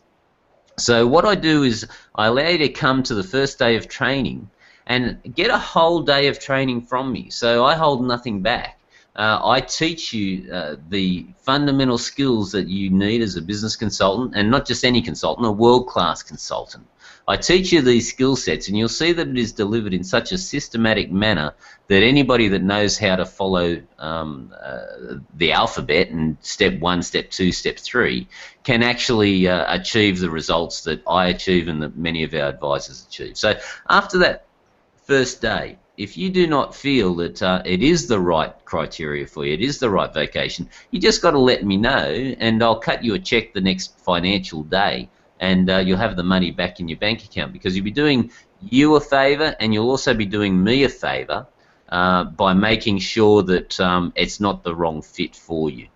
So what I do is I allow you to come to the first day of training and get a whole day of training from me. So I hold nothing back. I teach you the fundamental skills that you need as a business consultant, and not just any consultant, a world-class consultant. I teach you these skill sets, and you'll see that it is delivered in such a systematic manner that anybody that knows how to follow the alphabet and step 1, step 2, step 3 can actually achieve the results that I achieve and that many of our advisors achieve. So after that first day, if you do not feel that it is the right criteria for you, it is the right vocation, you just got to let me know, and I'll cut you a check the next financial day, and you'll have the money back in your bank account, because you'll be doing you a favour, and you'll also be doing me a favour by making sure that it's not the wrong fit for you.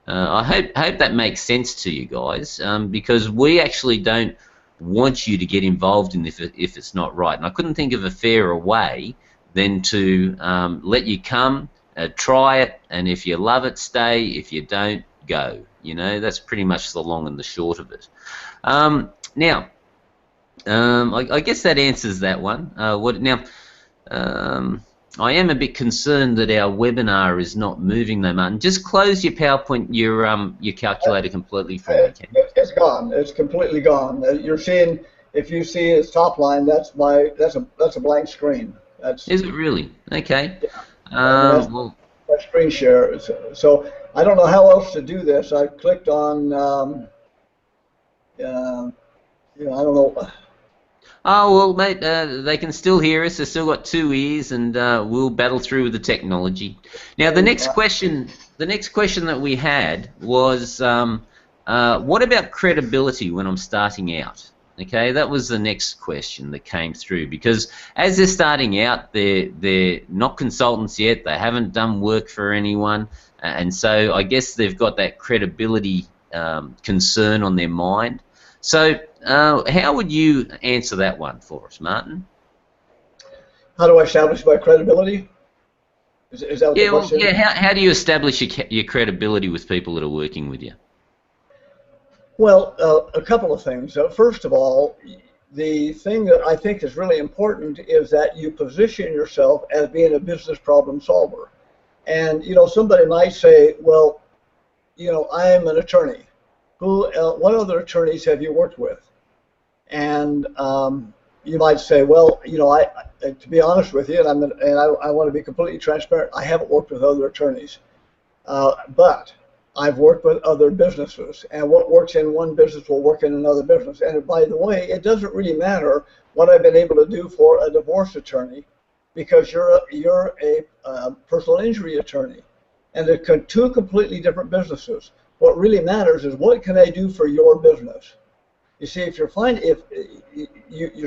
I hope that makes sense to you guys, because we actually don't want you to get involved in if it's not right, and I couldn't think of a fairer way than to let you come, try it, and if you love it, stay. If you don't, go. You know, that's pretty much the long and the short of it. Now, I guess that answers that one. I am a bit concerned that our webinar is not moving though, Martin. Just close your PowerPoint, your calculator completely for me, can you? It's gone. It's completely gone. You're seeing, if you see its top line, that's a blank screen. Is it really? Okay. Yeah. Well, my screen share. So I don't know how else to do this. I clicked on, I don't know. Oh well, mate. They can still hear us. They've still got 2 ears, and we'll battle through with the technology. Now, the next question that we had was, what about credibility when I'm starting out? Okay, that was the next question that came through, because as they're starting out, they're not consultants yet. They haven't done work for anyone, and so I guess they've got that credibility concern on their mind. So how would you answer that one for us, Martin? How do I establish my credibility? Is that what the question? Well, yeah. How do you establish your credibility with people that are working with you? Well, a couple of things. First of all, the thing that I think is really important is that you position yourself as being a business problem solver. And, somebody might say, well, I'm an attorney. What other attorneys have you worked with? And you might say, well, to be honest with you, and I want to be completely transparent, I haven't worked with other attorneys. But I've worked with other businesses, and what works in one business will work in another business. And by the way, it doesn't really matter what I've been able to do for a divorce attorney, because you're a personal injury attorney, and they're 2 completely different businesses. What really matters is, what can I do for your business? You see, if you're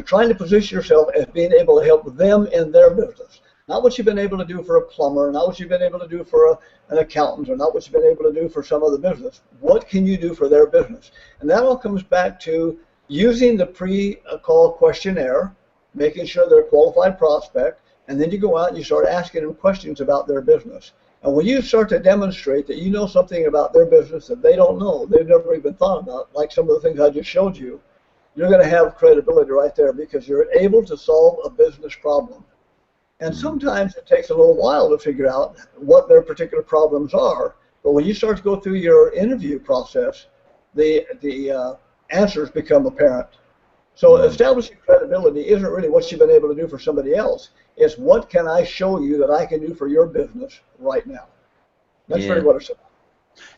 trying to position yourself as being able to help them in their business, not what you've been able to do for a plumber, not what you've been able to do for an accountant, or not what you've been able to do for some other business. What can you do for their business? And that all comes back to using the pre-call questionnaire, making sure they're a qualified prospect, and then you go out and you start asking them questions about their business. And when you start to demonstrate that you know something about their business that they don't know, they've never even thought about, like some of the things I just showed you, you're going to have credibility right there because you're able to solve a business problem. And sometimes it takes a little while to figure out what their particular problems are. But when you start to go through your interview process, the answers become apparent. So establishing credibility isn't really what you've been able to do for somebody else. It's what can I show you that I can do for your business right now. That's really what it's about.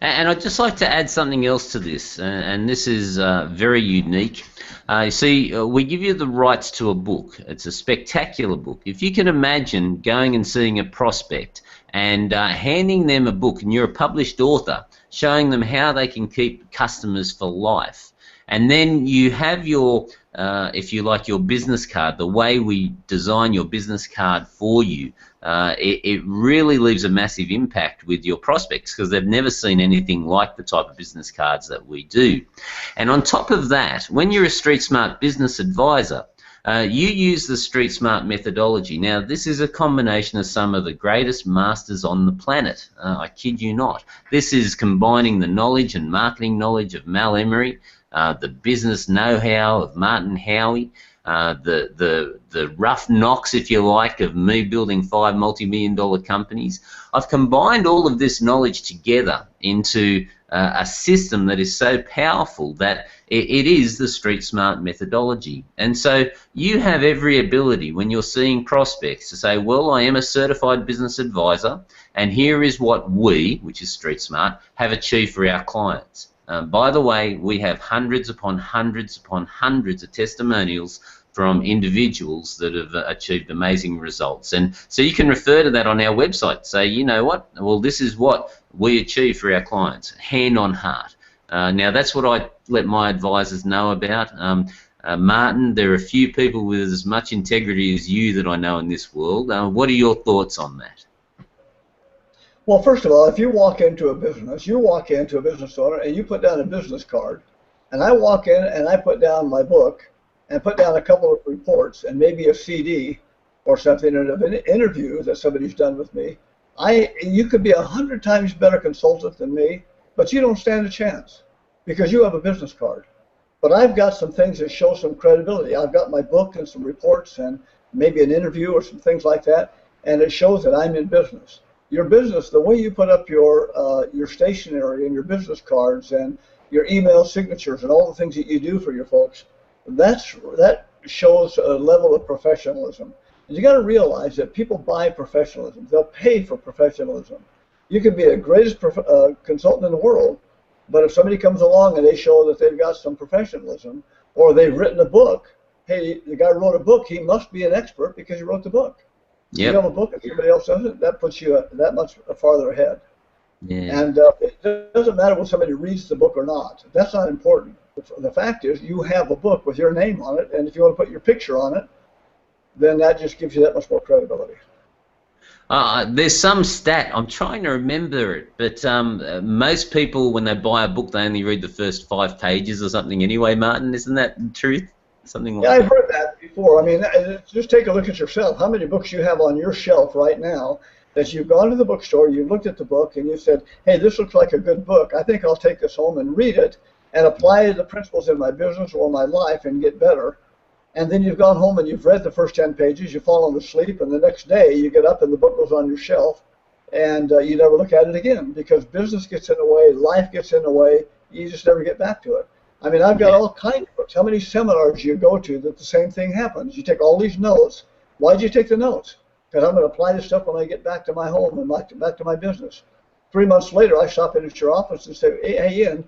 And I'd just like to add something else to this, and this is very unique. You see, we give you the rights to a book. It's a spectacular book. If you can imagine going and seeing a prospect and handing them a book, and you're a published author, showing them how they can keep customers for life. And then you have your, if you like, your business card, the way we design your business card for you, it really leaves a massive impact with your prospects because they've never seen anything like the type of business cards that we do. And on top of that, when you're a Streetsmart business advisor, you use the Streetsmart methodology. Now, this is a combination of some of the greatest masters on the planet. I kid you not. This is combining the knowledge and marketing knowledge of Mal Emery, the business know-how of Martin Howey, the rough knocks, if you like, of me building 5 multi-million-dollar companies. I've combined all of this knowledge together into a system that is so powerful that it is the Streetsmart methodology. And so you have every ability when you're seeing prospects to say, well, I am a certified business advisor, and here is what we, which is Streetsmart, have achieved for our clients. By the way, we have hundreds upon hundreds upon hundreds of testimonials from individuals that have achieved amazing results. And so you can refer to that on our website. Say, you know what? Well, this is what we achieve for our clients, hand on heart. Now, that's what I let my advisors know about. Martin, there are a few people with as much integrity as you that I know in this world. What are your thoughts on that? Well, first of all, if you walk into a business, you walk into a business owner and you put down a business card, and I walk in and I put down my book and put down a couple of reports and maybe a CD or something in an interview that somebody's done with me, you could be 100 times better consultant than me, but you don't stand a chance because you have a business card. But I've got some things that show some credibility. I've got my book and some reports and maybe an interview or some things like that, and it shows that I'm in business. Your business, the way you put up your stationery and your business cards and your email signatures and all the things that you do for your folks, that shows a level of professionalism. And you got to realize that people buy professionalism. They'll pay for professionalism. You can be the greatest consultant in the world, but if somebody comes along and they show that they've got some professionalism or they've written a book, hey, the guy wrote a book, he must be an expert because he wrote the book. Yep. You have a book and somebody else does it, that puts you that much farther ahead. Yeah. And it doesn't matter whether somebody reads the book or not. That's not important. The fact is you have a book with your name on it, and if you want to put your picture on it, then that just gives you that much more credibility. There's some stat, I'm trying to remember it, but most people, when they buy a book, they only read the first 5 pages or something anyway, Martin. Isn't that the truth? Something like that. I've heard that before. I mean, just take a look at yourself. How many books you have on your shelf right now that you've gone to the bookstore, you've looked at the book, and you said, hey, this looks like a good book. I think I'll take this home and read it and apply the principles in my business or my life and get better. And then you've gone home and you've read the first 10 pages, you've fallen asleep, and the next day you get up and the book goes on your shelf, and you never look at it again because business gets in the way, life gets in the way, you just never get back to it. I mean, I've got all kinds of books. How many seminars you go to that the same thing happens? You take all these notes. Why'd you take the notes? Because I'm going to apply this stuff when I get back to my home and back to my business. 3 months later, I stop in at your office and say, hey, Ian,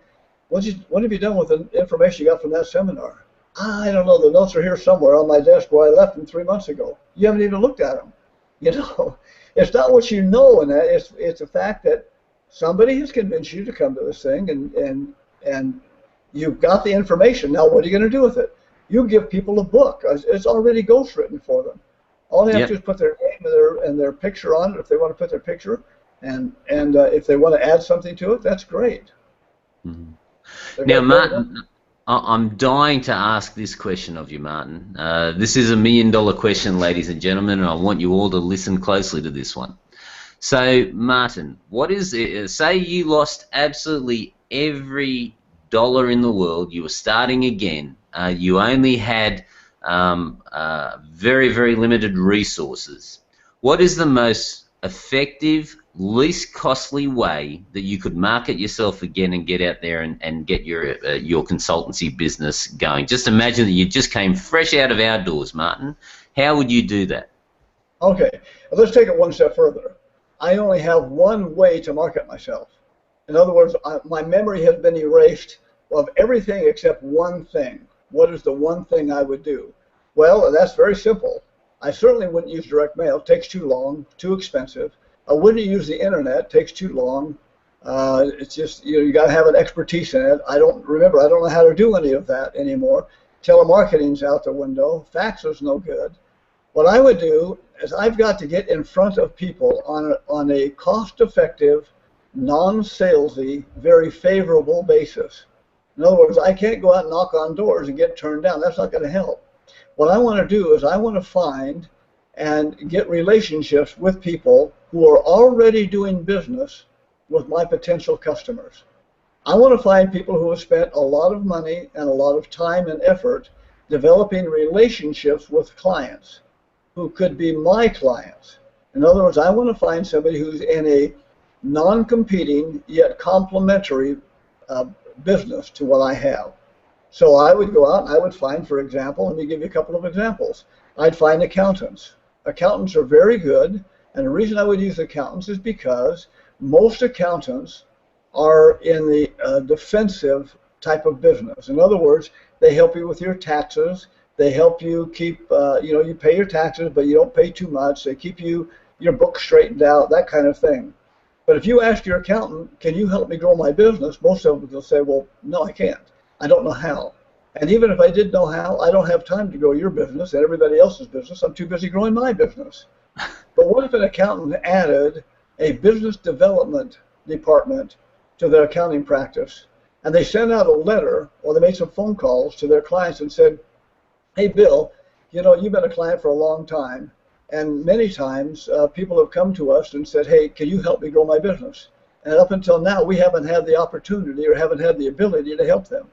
what have you done with the information you got from that seminar? I don't know. The notes are here somewhere on my desk where I left them 3 months ago. You haven't even looked at them. You know, it's not what you know in that. It's the fact that somebody has convinced you to come to this thing and You've got the information. Now, what are you going to do with it? You give people a book. It's already ghostwritten for them. All they have to do is put their name and their picture on it if they want to put their picture, and if they want to add something to it, that's great. Mm-hmm. Now, Martin, I'm dying to ask this question of you, Martin. This is $1 million question, ladies and gentlemen, and I want you all to listen closely to this one. So, Martin, what is it? Say you lost absolutely every dollar in the world. You were starting again. You only had very, very limited resources. What is the most effective, least costly way that you could market yourself again and get out there and get your consultancy business going? Just imagine that you just came fresh out of our doors, Martin. How would you do that? Okay, let's take it one step further. I only have one way to market myself. In other words, my memory has been erased of everything except one thing. What is the one thing I would do? Well, that's very simple. I certainly wouldn't use direct mail. It takes too long, too expensive. I wouldn't use the internet. It takes too long. It's just, you got to have an expertise in it. I don't know how to do any of that anymore. Telemarketing's out the window. Fax is no good. What I would do is I've got to get in front of people on a cost-effective, non-salesy, very favorable basis. In other words, I can't go out and knock on doors and get turned down. That's not going to help. What I want to do is I want to find and get relationships with people who are already doing business with my potential customers. I want to find people who have spent a lot of money and a lot of time and effort developing relationships with clients who could be my clients. In other words, I want to find somebody who's in a non-competing yet complementary business to what I have. So I would go out and I would find, for example, let me give you a couple of examples. I'd find accountants. Accountants are very good, and the reason I would use accountants is because most accountants are in the defensive type of business. In other words, they help you with your taxes. They help you keep, you pay your taxes, but you don't pay too much. They keep your books straightened out, that kind of thing. But if you ask your accountant, can you help me grow my business? Most of them will say, well, no, I can't. I don't know how. And even if I did know how, I don't have time to grow your business and everybody else's business. I'm too busy growing my business. But what if an accountant added a business development department to their accounting practice, and they sent out a letter or they made some phone calls to their clients and said, hey, Bill, you've been a client for a long time, and many times people have come to us and said, hey, can you help me grow my business? And up until now, we haven't had the opportunity or haven't had the ability to help them.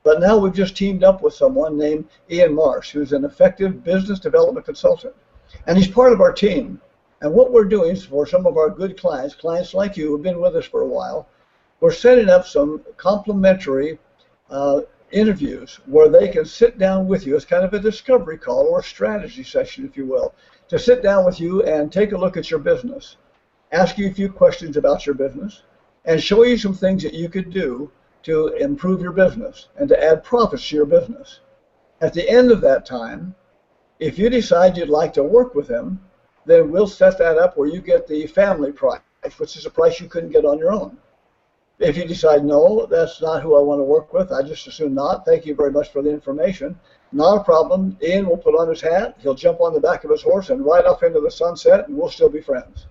But now we've just teamed up with someone named Ian Marsh, who's an effective business development consultant. And he's part of our team. And what we're doing for some of our good clients like you who've been with us for a while, we're setting up some complimentary interviews where they can sit down with you. It's kind of a discovery call or a strategy session, if you will, to sit down with you and take a look at your business, ask you a few questions about your business, and show you some things that you could do to improve your business and to add profits to your business. At the end of that time, if you decide you'd like to work with them, then we'll set that up where you get the family price, which is a price you couldn't get on your own. If you decide, no, that's not who I want to work with, I just assume not, thank you very much for the information, not a problem. Ian will put on his hat, he'll jump on the back of his horse and ride off into the sunset, and we'll still be friends.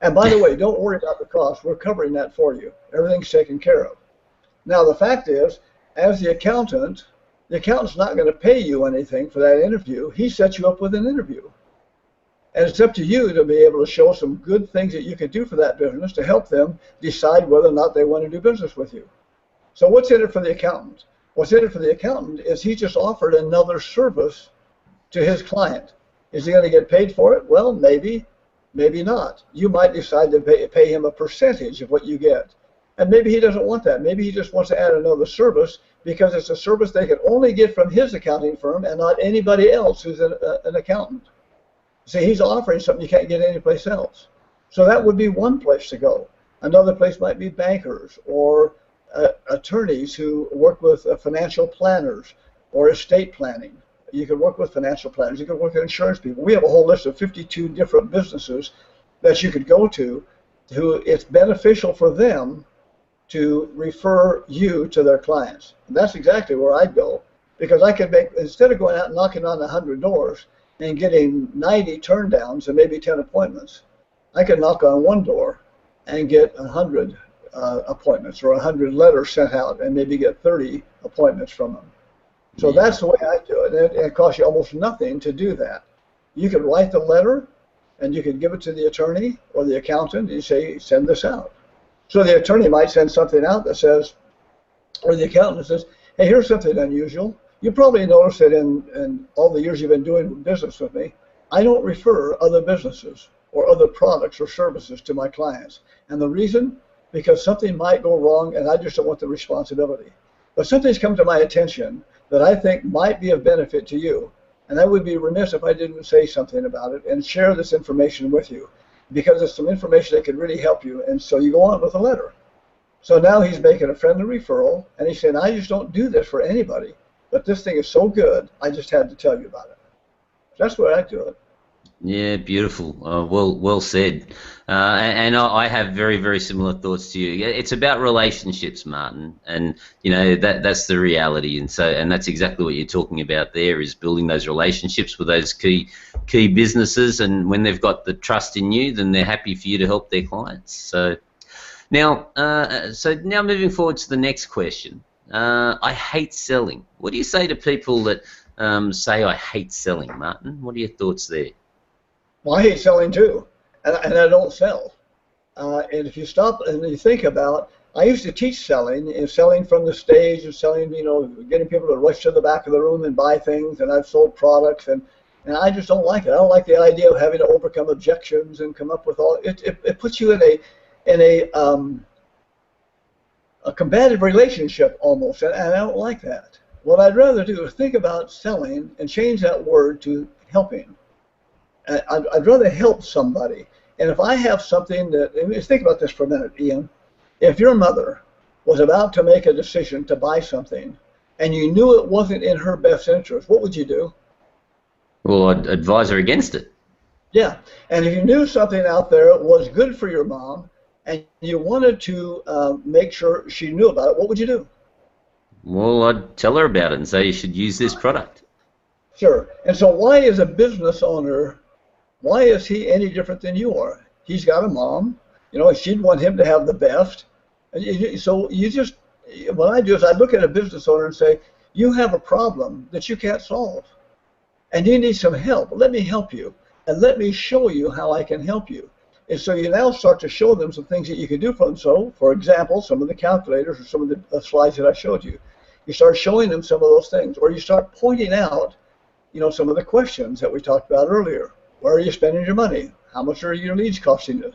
And by the way, don't worry about the cost. We're covering that for you. Everything's taken care of. Now, the fact is, as the accountant's not going to pay you anything for that interview. He sets you up with an interview. And it's up to you to be able to show some good things that you could do for that business to help them decide whether or not they want to do business with you. So what's in it for the accountant? What's in it for the accountant is he just offered another service to his client. Is he going to get paid for it? Well, maybe, maybe not. You might decide to pay him a percentage of what you get. And maybe he doesn't want that. Maybe he just wants to add another service because it's a service they can only get from his accounting firm and not anybody else who's an accountant. See, he's offering something you can't get anyplace else. So that would be one place to go. Another place might be bankers or attorneys who work with financial planners or estate planning. You could work with financial planners. You could work with insurance people. We have a whole list of 52 different businesses that you could go to who it's beneficial for them to refer you to their clients. And that's exactly where I'd go, because I could make, instead of going out and knocking on 100 doors and getting 90 turndowns and maybe 10 appointments, I could knock on one door and get 100 appointments, or 100 letters sent out and maybe get 30 appointments from them. So that's the way I do it. And it costs you almost nothing to do that. You could write the letter and you could give it to the attorney or the accountant and you say, send this out. So the attorney might send something out that says, or the accountant says, hey, here's something unusual. You probably noticed that in all the years you've been doing business with me, I don't refer other businesses or other products or services to my clients. And the reason? Because something might go wrong and I just don't want the responsibility. But something's come to my attention that I think might be of benefit to you. And I would be remiss if I didn't say something about it and share this information with you, because it's some information that could really help you. And so you go on with a letter. So now he's making a friendly referral, and he's saying, I just don't do this for anybody, but this thing is so good, I just had to tell you about it. That's where I do it. Yeah, beautiful. Well said. And I have very, very similar thoughts to you. It's about relationships, Martin, and you know that's the reality. And that's exactly what you're talking about there, is building those relationships with those key businesses. And when they've got the trust in you, then they're happy for you to help their clients. So now moving forward to the next question. I hate selling. What do you say to people that say I hate selling, Martin? What are your thoughts there? Well, I hate selling too, and I don't sell. And if you stop and you think about, I used to teach selling, and selling from the stage, and selling, getting people to rush to the back of the room and buy things, and I've sold products, and I just don't like it. I don't like the idea of having to overcome objections and come up with all. It puts you in a combative relationship almost, and I don't like that. What I'd rather do is think about selling and change that word to helping. I'd rather help somebody. And if I have something that, think about this for a minute, Ian. If your mother was about to make a decision to buy something and you knew it wasn't in her best interest, what would you do? Well, I'd advise her against it. Yeah. And if you knew something out there was good for your mom and you wanted to make sure she knew about it, what would you do? Well, I'd tell her about it and say you should use this product. Sure. And so why is a business owner, why is he any different than you are? He's got a mom. She'd want him to have the best. So what I do is I look at a business owner and say, you have a problem that you can't solve, and you need some help. Let me help you, and let me show you how I can help you. And so you now start to show them some things that you can do for them. So, for example, some of the calculators or some of the slides that I showed you, you start showing them some of those things, or you start pointing out, some of the questions that we talked about earlier. Where are you spending your money? How much are your leads costing you?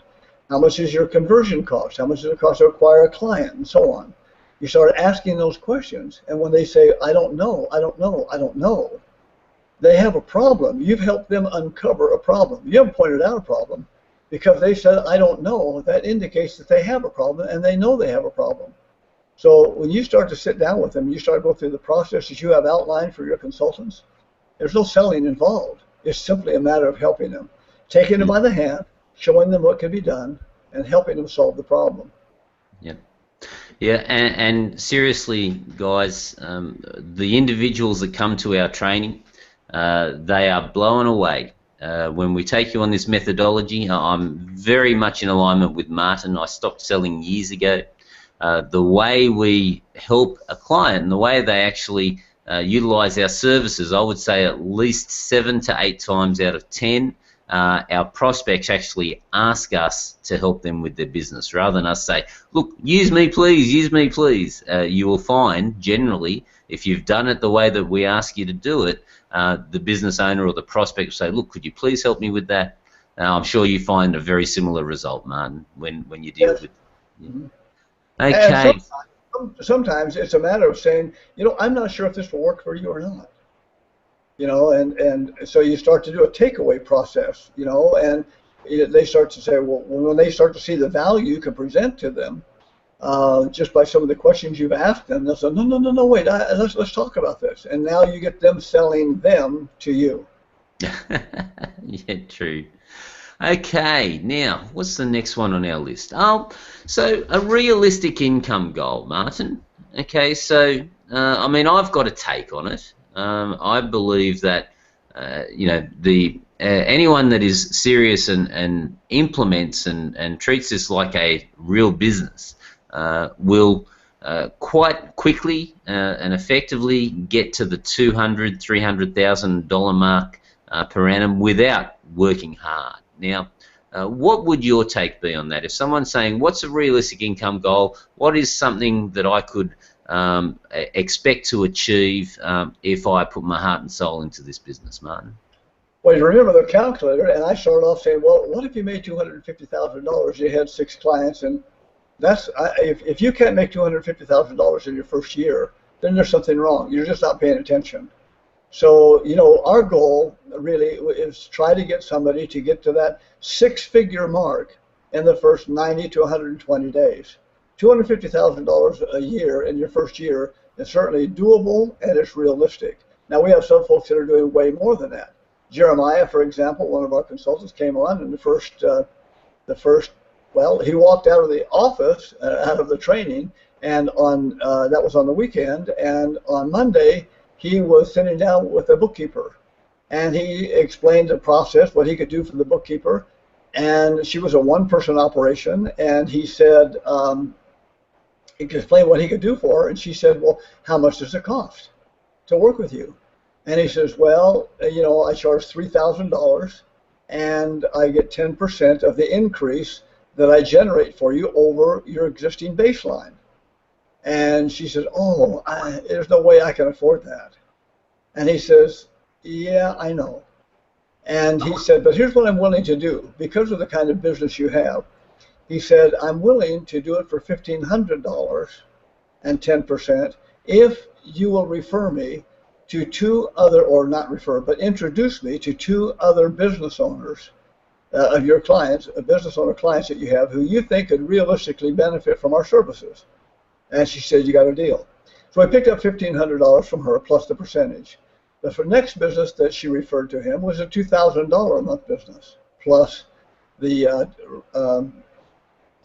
How much is your conversion cost? How much does it cost to acquire a client, and so on? You start asking those questions, and when they say, I don't know, I don't know, I don't know, they have a problem. You've helped them uncover a problem. You haven't pointed out a problem. Because they said, I don't know, that indicates that they have a problem, and they know they have a problem. So when you start to sit down with them, you start to go through the process that you have outlined for your consultants, there's no selling involved. It's simply a matter of helping them, taking them by the hand, showing them what can be done, and helping them solve the problem. Yeah. Yeah, and seriously, guys, the individuals that come to our training, they are blown away. When we take you on this methodology, I'm very much in alignment with Martin. I stopped selling years ago. The way we help a client and the way they actually utilize our services, I would say at least 7 to 8 times out of 10, our prospects actually ask us to help them with their business rather than us say, look, use me please, use me please. You will find generally, if you've done it the way that we ask you to do it, the business owner or the prospect will say, look, could you please help me with that? I'm sure you find a very similar result, Martin, when you deal with it. Mm-hmm. Okay. Sometimes it's a matter of saying, I'm not sure if this will work for you or not. And so you start to do a takeaway process, and they start to say, well, when they start to see the value you can present to them, just by some of the questions you've asked them, they'll say, no, wait, let's talk about this. And now you get them selling them to you. Yeah, true. Okay, now what's the next one on our list? Oh, so a realistic income goal, Martin. Okay, so I mean, I've got a take on it. I believe that the anyone that is serious and implements and treats this like a real business will quite quickly and effectively get to the $200,000, $300,000 mark per annum without working hard. Now, what would your take be on that? If someone's saying, what's a realistic income goal? What is something that I could expect to achieve if I put my heart and soul into this business, Martin? Well, you remember the calculator, and I started off saying, well, what if you made $250,000? You had 6 clients, and that's if you can't make $250,000 in your first year, then there's something wrong. You're just not paying attention. So, our goal really is try to get somebody to get to that 6-figure mark in the first 90 to 120 days. $250,000 a year in your first year is certainly doable, and it's realistic. Now, we have some folks that are doing way more than that. Jeremiah, for example, one of our consultants, came on, and well, he walked out of the office, out of the training, and that was on the weekend, and on Monday, he was sitting down with a bookkeeper, and he explained the process, what he could do for the bookkeeper, and she was a 1-person operation, and he said, he explained what he could do for her, and she said, well, how much does it cost to work with you? And he says, well, I charge $3,000, and I get 10% of the increase that I generate for you over your existing baseline. And she says, oh, there's no way I can afford that. And he says, yeah, I know. And he said, but here's what I'm willing to do. Because of the kind of business you have, he said, I'm willing to do it for $1,500 and 10% if you will refer me to 2 other, or not refer, but introduce me to 2 other business owners of your clients, business owner clients that you have who you think could realistically benefit from our services. And she said, you got a deal. So I picked up $1,500 from her plus the percentage. The next business that she referred to him was a $2,000 a month business plus the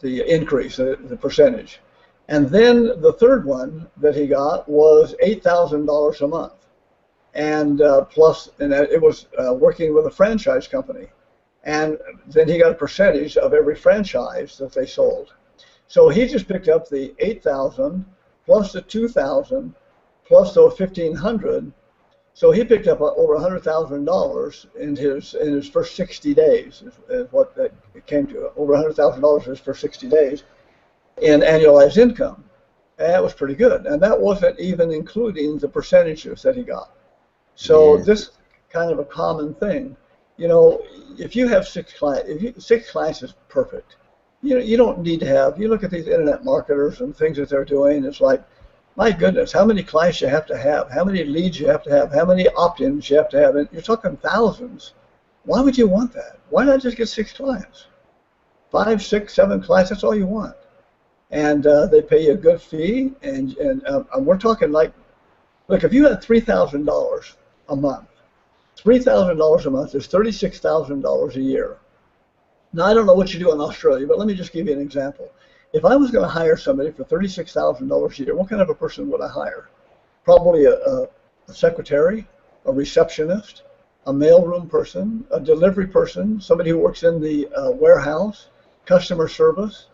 increase, the percentage. And then the third one that he got was $8,000 a month, and it was working with a franchise company. And then he got a percentage of every franchise that they sold. So he just picked up the $8,000 plus the $2,000 plus the $1,500. So he picked up over $100,000 in his first 60 days. Is what it came to. Over $100,000 in his first 60 days in annualized income. And that was pretty good. And that wasn't even including the percentages that he got. So this is kind of a common thing. If you have 6 clients, 6 clients is perfect. You don't need to have, you look at these internet marketers and things that they're doing, it's like, my goodness, how many clients you have to have, how many leads you have to have, how many opt-ins you have to have, and you're talking thousands. Why would you want that? Why not just get 6 clients? 5, 6, 7 clients, that's all you want. And they pay you a good fee, and we're talking like, look, if you had $3,000 a month, $3,000 a month is $36,000 a year. Now, I don't know what you do in Australia, but let me just give you an example. If I was going to hire somebody for $36,000 a year, what kind of a person would I hire? Probably a secretary, a receptionist, a mailroom person, a delivery person, somebody who works in the warehouse, customer service.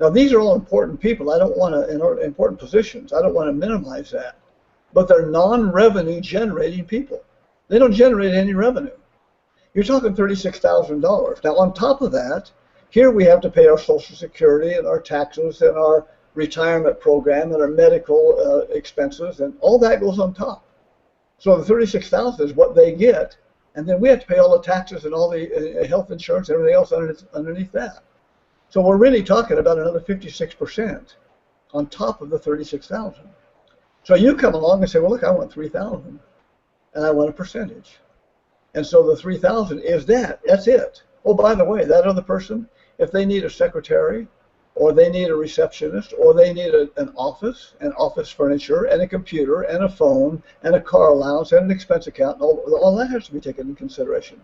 Now, these are all important people. I don't want to, important positions. I don't want to minimize that. But they're non-revenue generating people. They don't generate any revenue. You're talking $36,000. Now, on top of that, here we have to pay our Social Security and our taxes and our retirement program and our medical expenses, and all that goes on top. So the $36,000 is what they get, and then we have to pay all the taxes and all the health insurance and everything else underneath that. So we're really talking about another 56% on top of the $36,000. So you come along and say, well, look, I want $3,000, and I want a percentage. And so the $3,000 is that. That's it. Oh, by the way, that other person, if they need a secretary, or they need a receptionist, or they need an office and office furniture, and a computer, and a phone, and a car allowance, and an expense account, all that has to be taken into consideration.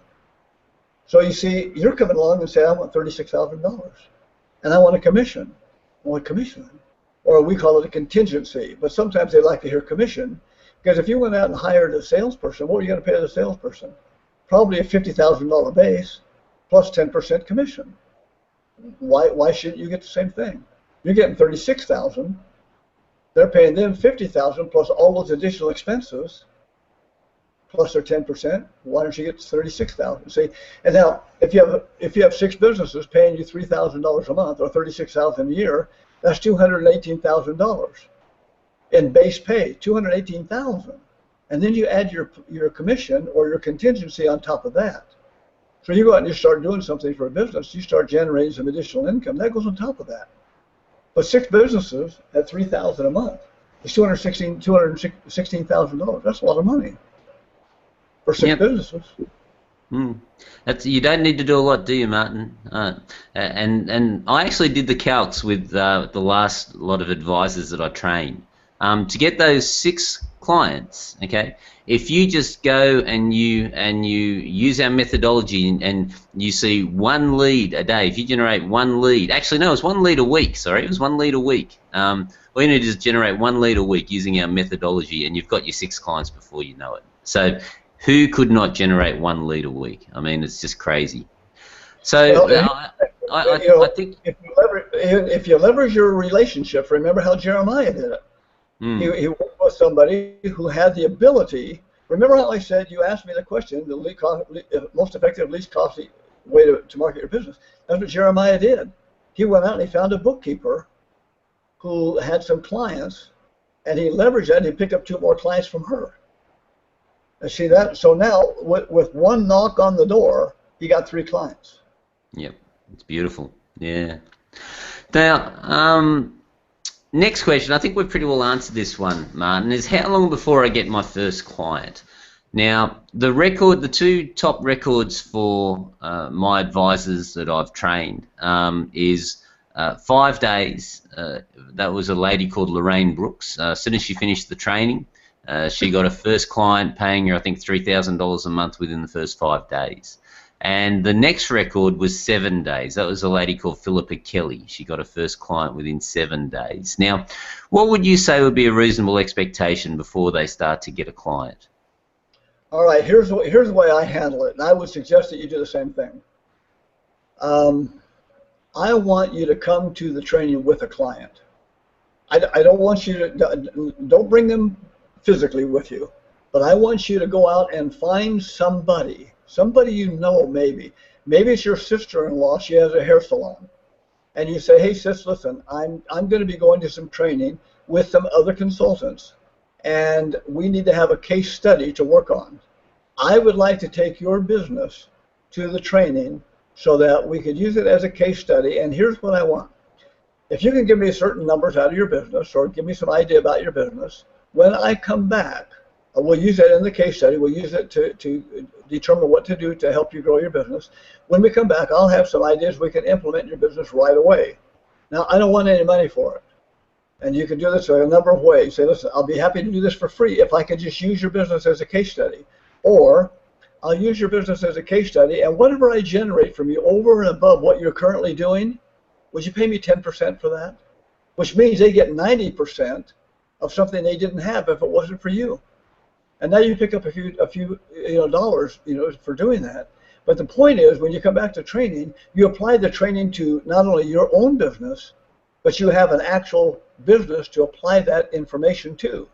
So you see, you're coming along and say, I want $36,000, and I want a commission. I want commission. Or we call it a contingency, but sometimes they like to hear commission, because if you went out and hired a salesperson, what are you going to pay the salesperson? Probably a $50,000 base plus 10% commission. Why shouldn't you get the same thing? You're getting $36,000. They're paying them $50,000 plus all those additional expenses, plus their 10%. Why don't you get $36,000? See, and now if you have 6 businesses paying you $3,000 a month or $36,000 a year, that's $218,000 in base pay. $218,000, and then you add your commission or your contingency on top of that. So you go out and you start doing something for a business, you start generating some additional income. That goes on top of that. But 6 businesses at $3,000 a month is $216,000. That's a lot of money for 6 businesses. You don't need to do a lot, do you, Martin? And I actually did the calcs with the last lot of advisors that I trained. To get those 6 clients, okay, if you just go and you use our methodology and you see 1 lead a day, if you generate 1 lead, actually no, it was 1 lead a week, sorry, it was 1 lead a week. All you need is generate 1 lead a week using our methodology, and you've got your 6 clients before you know it. So who could not generate 1 lead a week? I mean, it's just crazy. So I think if you leverage your relationships, remember how Jeremiah did it. He worked with somebody who had the ability. Remember how I said, you asked me the question, the most effective, least costly way to market your business. That's what Jeremiah did. He went out and he found a bookkeeper who had some clients, and he leveraged that and he picked up 2 more clients from her. And see that? So now, with 1 knock on the door, he got 3 clients. Yep, it's beautiful. Yeah. Now, next question, I think we've pretty well answered this one, Martin, is how long before I get my first client? Now, the 2 top records for my advisors that I've trained is 5 days. That was a lady called Lorraine Brooks. As soon as she finished the training, she got her first client paying her, I think, $3,000 a month within the first 5 days. And the next record was 7 days. That was a lady called Philippa Kelly. She got her first client within 7 days. Now, what would you say would be a reasonable expectation before they start to get a client? All right, here's the way I handle it, and I would suggest that you do the same thing. I want you to come to the training with a client. I don't want you to, don't bring them physically with you, but I want you to go out and find somebody you know. Maybe it's your sister-in-law. She has a hair salon, and you say, hey sis, listen, I'm going to be going to some training with some other consultants, and we need to have a case study to work on. I would like to take your business to the training so that we could use it as a case study, and here's what I want. If you can give me certain numbers out of your business or give me some idea about your business, when I come back, we'll use that in the case study. We'll use it to determine what to do to help you grow your business. When we come back, I'll have some ideas we can implement in your business right away. Now, I don't want any money for it. And you can do this in a number of ways. Say, listen, I'll be happy to do this for free if I can just use your business as a case study. Or I'll use your business as a case study, and whatever I generate from you over and above what you're currently doing, would you pay me 10% for that? Which means they get 90% of something they didn't have if it wasn't for you. And now you pick up a few dollars, for doing that. But the point is, when you come back to training, you apply the training to not only your own business, but you have an actual business to apply that information to.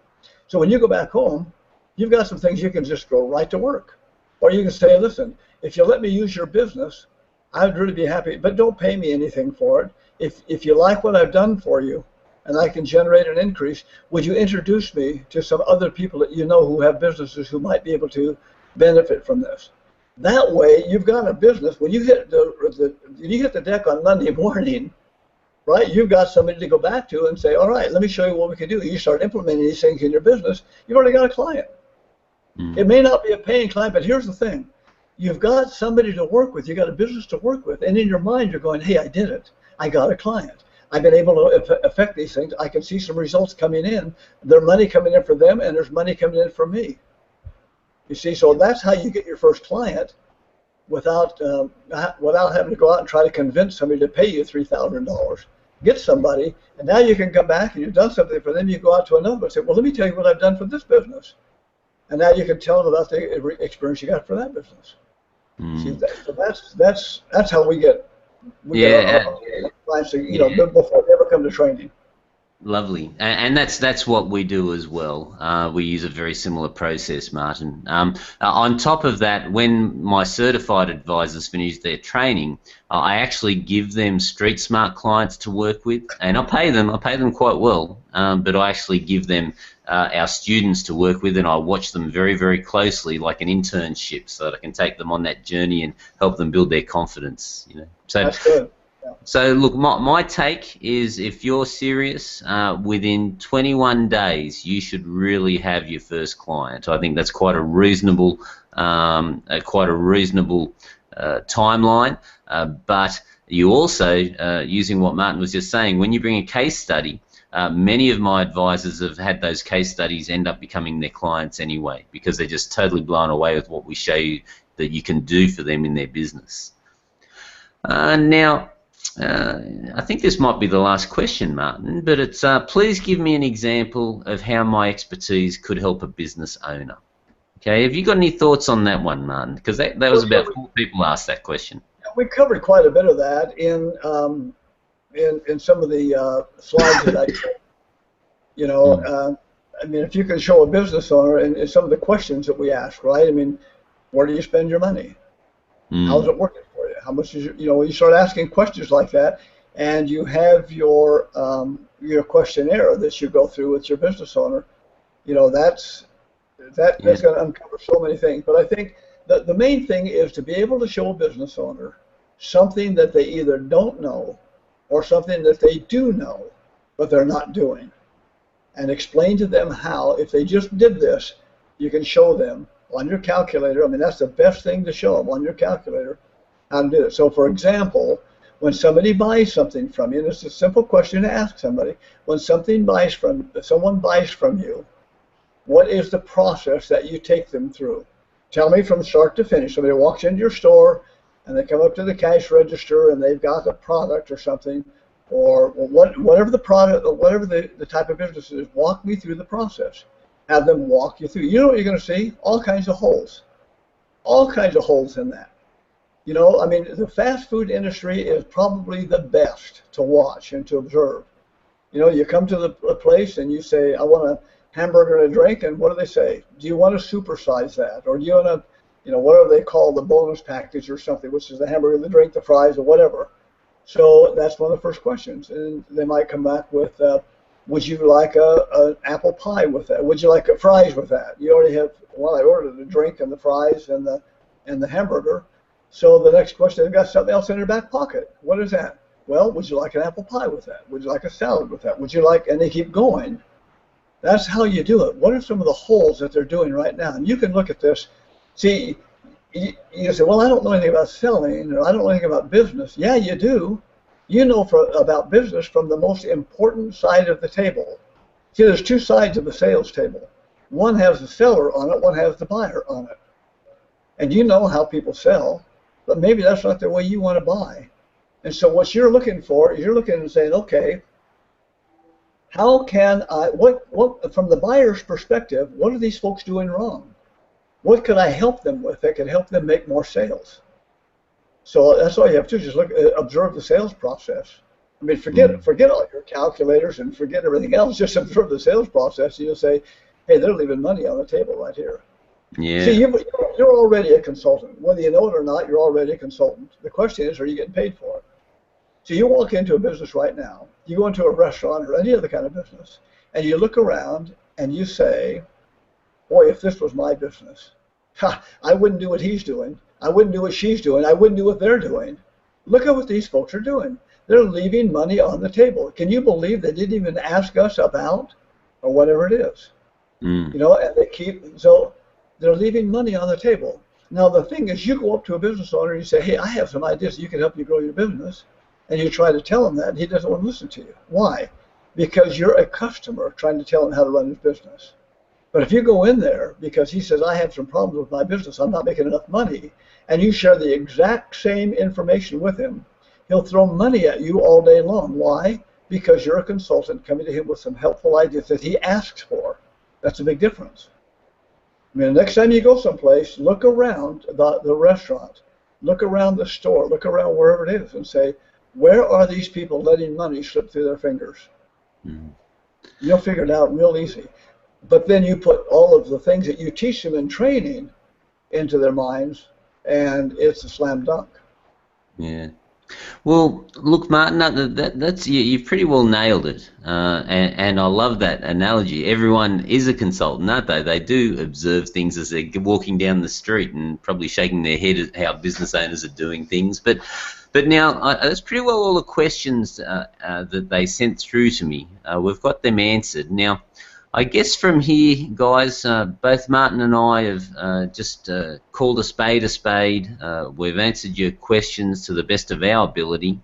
So when you go back home, you've got some things you can just go right to work. Or you can say, listen, if you let me use your business, I'd really be happy, but don't pay me anything for it. If you like what I've done for you, and I can generate an increase, would you introduce me to some other people that you know who have businesses who might be able to benefit from this? That way, you've got a business. When you hit the deck on Monday morning, right, you've got somebody to go back to and say, all right, let me show you what we can do. You start implementing these things in your business, you've already got a client. It may not be a paying client, but here's the thing. You've got somebody to work with. You've got a business to work with. And in your mind, you're going, hey, I did it. I got a client. I've been able to affect these things. I can see some results coming in. There's money coming in for them, and there's money coming in for me. You see, so that's how you get your first client. without having to go out and try to convince somebody to pay you $3,000. Get somebody, and now you can come back and you've done something for them. You go out to another and say, well, let me tell you what I've done for this business. And now you can tell them about the experience you got for that business. See, so that's how we get our clients to, before they ever come to training. Lovely, and that's what we do as well. We use a very similar process, Martin. On top of that, when my certified advisors finish their training, I actually give them Streetsmart clients to work with, and I pay them quite well. But I actually give them our students to work with, and I watch them very, very closely, like an internship, so that I can take them on that journey and help them build their confidence. So that's good. So look, my take is, if you're serious, within 21 days you should really have your first client. I think that's quite a reasonable timeline. But you also, using what Martin was just saying, when you bring a case study, many of my advisors have had those case studies end up becoming their clients anyway, because they're just totally blown away with what we show you that you can do for them in their business. Now, I think this might be the last question, Martin, but it's please give me an example of how my expertise could help a business owner. Okay, have you got any thoughts on that one, Martin? Because that was about 4 people asked that question. We covered quite a bit of that in some of the slides that I showed. I mean, if you can show a business owner and some of the questions that we ask, right? I mean, where do you spend your money? How's it working for you? How much is you start asking questions like that, and you have your questionnaire that you go through with your business owner. That's going to uncover so many things. But I think the main thing is to be able to show a business owner something that they either don't know or something that they do know but they're not doing, and explain to them how, if they just did this, you can show them on your calculator. I mean, that's the best thing to show them on your calculator, how to do it. So, for example, when somebody buys something from you, and it's a simple question to ask somebody, when someone buys from you, what is the process that you take them through? Tell me from start to finish. Somebody walks into your store and they come up to the cash register and they've got a product or something, or whatever the product or whatever the type of business is. Walk me through the process. Have them walk you through. You know what you're going to see? All kinds of holes. All kinds of holes in that. I mean, the fast food industry is probably the best to watch and to observe. You come to the place and you say, I want a hamburger and a drink, and what do they say? Do you want to supersize that? Or do you want to, whatever they call the bonus package or something, which is the hamburger, the drink, the fries, or whatever. So that's one of the first questions. And they might come back with, would you like an apple pie with that? Would you like fries with that? You already have, well, I ordered the drink and the fries and the hamburger. So the next question, they've got something else in their back pocket. What is that? Well, would you like an apple pie with that? Would you like a salad with that? Would you like, and they keep going. That's how you do it. What are some of the holes that they're doing right now? And you can look at this. See, you say, well, I don't know anything about selling, or I don't know anything about business. Yeah, you do. You know about business from the most important side of the table. See, there's 2 sides of the sales table. One has the seller on it, one has the buyer on it. And you know how people sell, but maybe that's not the way you want to buy. And so what you're looking for is you're looking and saying, okay, how can I, what from the buyer's perspective, what are these folks doing wrong? What could I help them with that could help them make more sales? So that's all you have to do, just observe the sales process. I mean, forget all your calculators and forget everything else. Just observe the sales process, and you'll say, hey, they're leaving money on the table right here. Yeah. See, you're already a consultant. Whether you know it or not, you're already a consultant. The question is, are you getting paid for it? So you walk into a business right now, you go into a restaurant or any other kind of business, and you look around and you say, boy, if this was my business, I wouldn't do what he's doing. I wouldn't do what she's doing. I wouldn't do what they're doing. Look at what these folks are doing. They're leaving money on the table. Can you believe they didn't even ask us about, or whatever it is? And they so they're leaving money on the table. Now, the thing is, you go up to a business owner and you say, hey, I have some ideas that you can help you grow your business. And you try to tell him that, and he doesn't want to listen to you. Why? Because you're a customer trying to tell him how to run his business. But if you go in there because he says, I have some problems with my business, I'm not making enough money, and you share the exact same information with him, he'll throw money at you all day long. Why? Because you're a consultant coming to him with some helpful ideas that he asks for. That's a big difference. I mean, the next time you go someplace, look around the restaurant, look around the store, look around wherever it is, and say, where are these people letting money slip through their fingers? Mm. You'll figure it out real easy. But then you put all of the things that you teach them in training into their minds, and it's a slam dunk. Yeah. Well, look, Martin, that's you've pretty well nailed it, and I love that analogy. Everyone is a consultant, aren't they? They do observe things as they're walking down the street and probably shaking their head at how business owners are doing things. But now, that's pretty well all the questions that they sent through to me. We've got them answered. Now, I guess from here, guys, both Martin and I have just called a spade a spade. We've answered your questions to the best of our ability,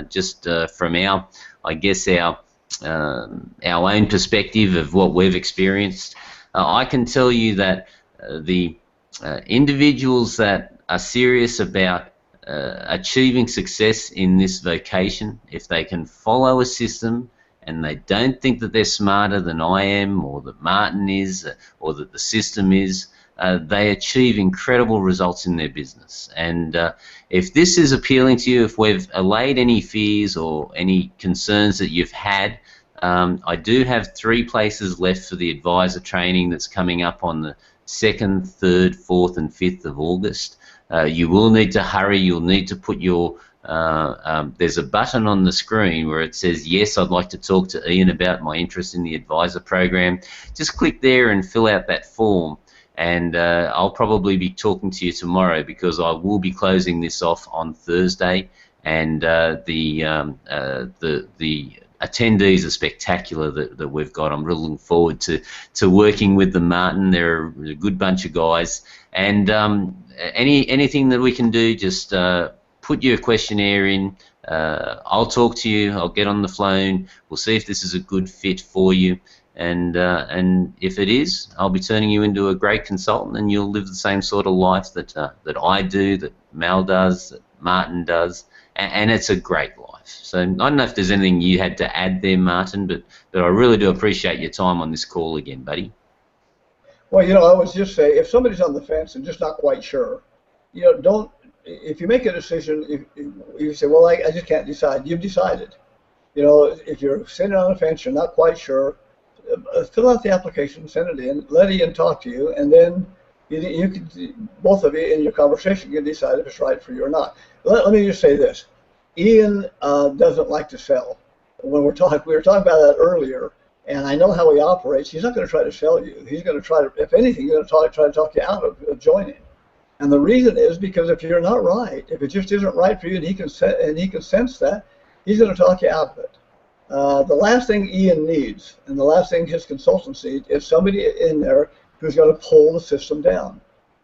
just from our, I guess, our own perspective of what we've experienced. I can tell you that the individuals that are serious about achieving success in this vocation, if they can follow a system, and they don't think that they're smarter than I am, or that Martin is, or that the system is, they achieve incredible results in their business. And if this is appealing to you, if we've allayed any fears or any concerns that you've had, I do have 3 places left for the advisor training that's coming up on the 2nd, 3rd, 4th, and 5th of August. You will need to hurry. You'll need to put your there's a button on the screen where it says, yes, I'd like to talk to Ian about my interest in the advisor program. Just click there and fill out that form, and I'll probably be talking to you tomorrow, because I will be closing this off on Thursday, and the attendees are spectacular that we've got. I'm really looking forward to working with them, Martin. They're a good bunch of guys, and anything that we can do, just put your questionnaire in. I'll talk to you. I'll get on the phone. We'll see if this is a good fit for you, and if it is, I'll be turning you into a great consultant, and you'll live the same sort of life that I do, that Mal does, that Martin does, and it's a great life. So I don't know if there's anything you had to add there, Martin, but I really do appreciate your time on this call again, buddy. Well, I would just say, if somebody's on the fence and just not quite sure, don't. If you make a decision, if you say, well, I just can't decide, you've decided. If you're sitting on the fence, you're not quite sure, fill out the application, send it in, let Ian talk to you, and then you can, both of you in your conversation can decide if it's right for you or not. Let me just say this. Ian doesn't like to sell. When we were talking about that earlier, and I know how he operates. He's not going to try to sell you. He's going to try to, if anything, he's going to try to talk you out of joining. And the reason is because if you're not right, if it just isn't right for you, and he can sense that, he's going to talk you out of it. The last thing Ian needs, and the last thing his consultants need, is somebody in there who's going to pull the system down,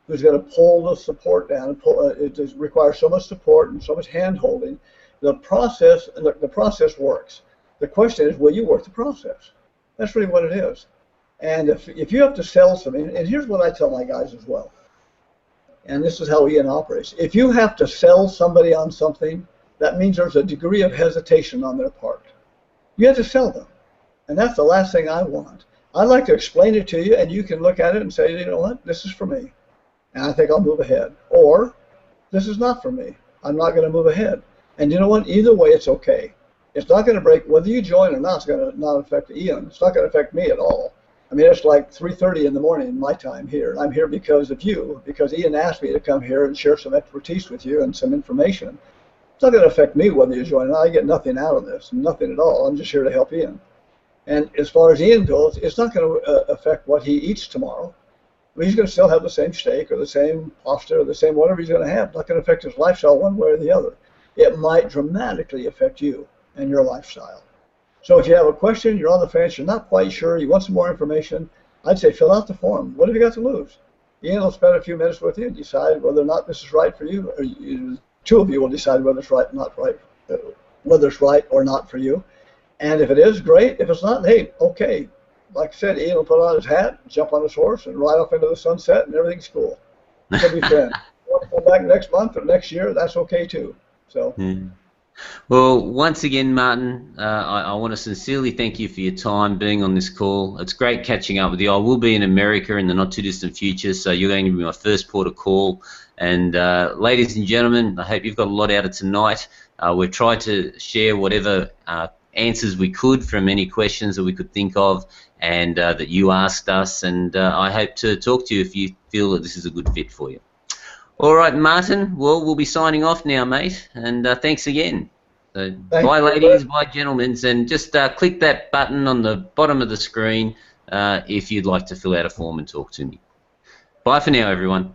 who's going to pull the support down. And it requires so much support and so much hand-holding. The process works. The question is, will you work the process? That's really what it is. And if you have to sell something, and here's what I tell my guys as well, and this is how Ian operates. If you have to sell somebody on something, that means there's a degree of hesitation on their part. You have to sell them. And that's the last thing I want. I'd like to explain it to you, and you can look at it and say, you know what, this is for me, and I think I'll move ahead. Or, this is not for me. I'm not going to move ahead. And you know what? Either way, it's okay. It's not going to break, whether you join or not, it's going to not affect Ian. It's not going to affect me at all. I mean, it's like 3:30 in the morning my time here, and I'm here because of you, because Ian asked me to come here and share some expertise with you and some information. It's not going to affect me whether you join or not. I get nothing out of this, nothing at all. I'm just here to help Ian. And as far as Ian goes, it's not going to affect what he eats tomorrow. I mean, he's going to still have the same steak or the same pasta or the same whatever he's going to have. It's not going to affect his lifestyle one way or the other. It might dramatically affect you and your lifestyle. So if you have a question, you're on the fence, you're not quite sure, you want some more information, I'd say fill out the form. What have you got to lose? Ian will spend a few minutes with you and decide whether or not this is right for you. Or two of you will decide whether it's right or not right, whether it's right or not for you. And if it is, great. If it's not, hey, okay. like I said, Ian will put on his hat, jump on his horse, and ride off into the sunset, and everything's cool. He'll be friends. If you want to come back next month or next year, that's okay too. So. Yeah. Well, once again, Martin, I want to sincerely thank you for your time being on this call. It's great catching up with you. I will be in America in the not-too-distant future, so you're going to be my first port of call. And ladies and gentlemen, I hope you've got a lot out of tonight. We've tried to share whatever answers we could from any questions that we could think of and that you asked us, and I hope to talk to you if you feel that this is a good fit for you. All right, Martin, well, we'll be signing off now, mate, and thanks again. So, bye, ladies, bye, gentlemen, and just click that button on the bottom of the screen if you'd like to fill out a form and talk to me. Bye for now, everyone.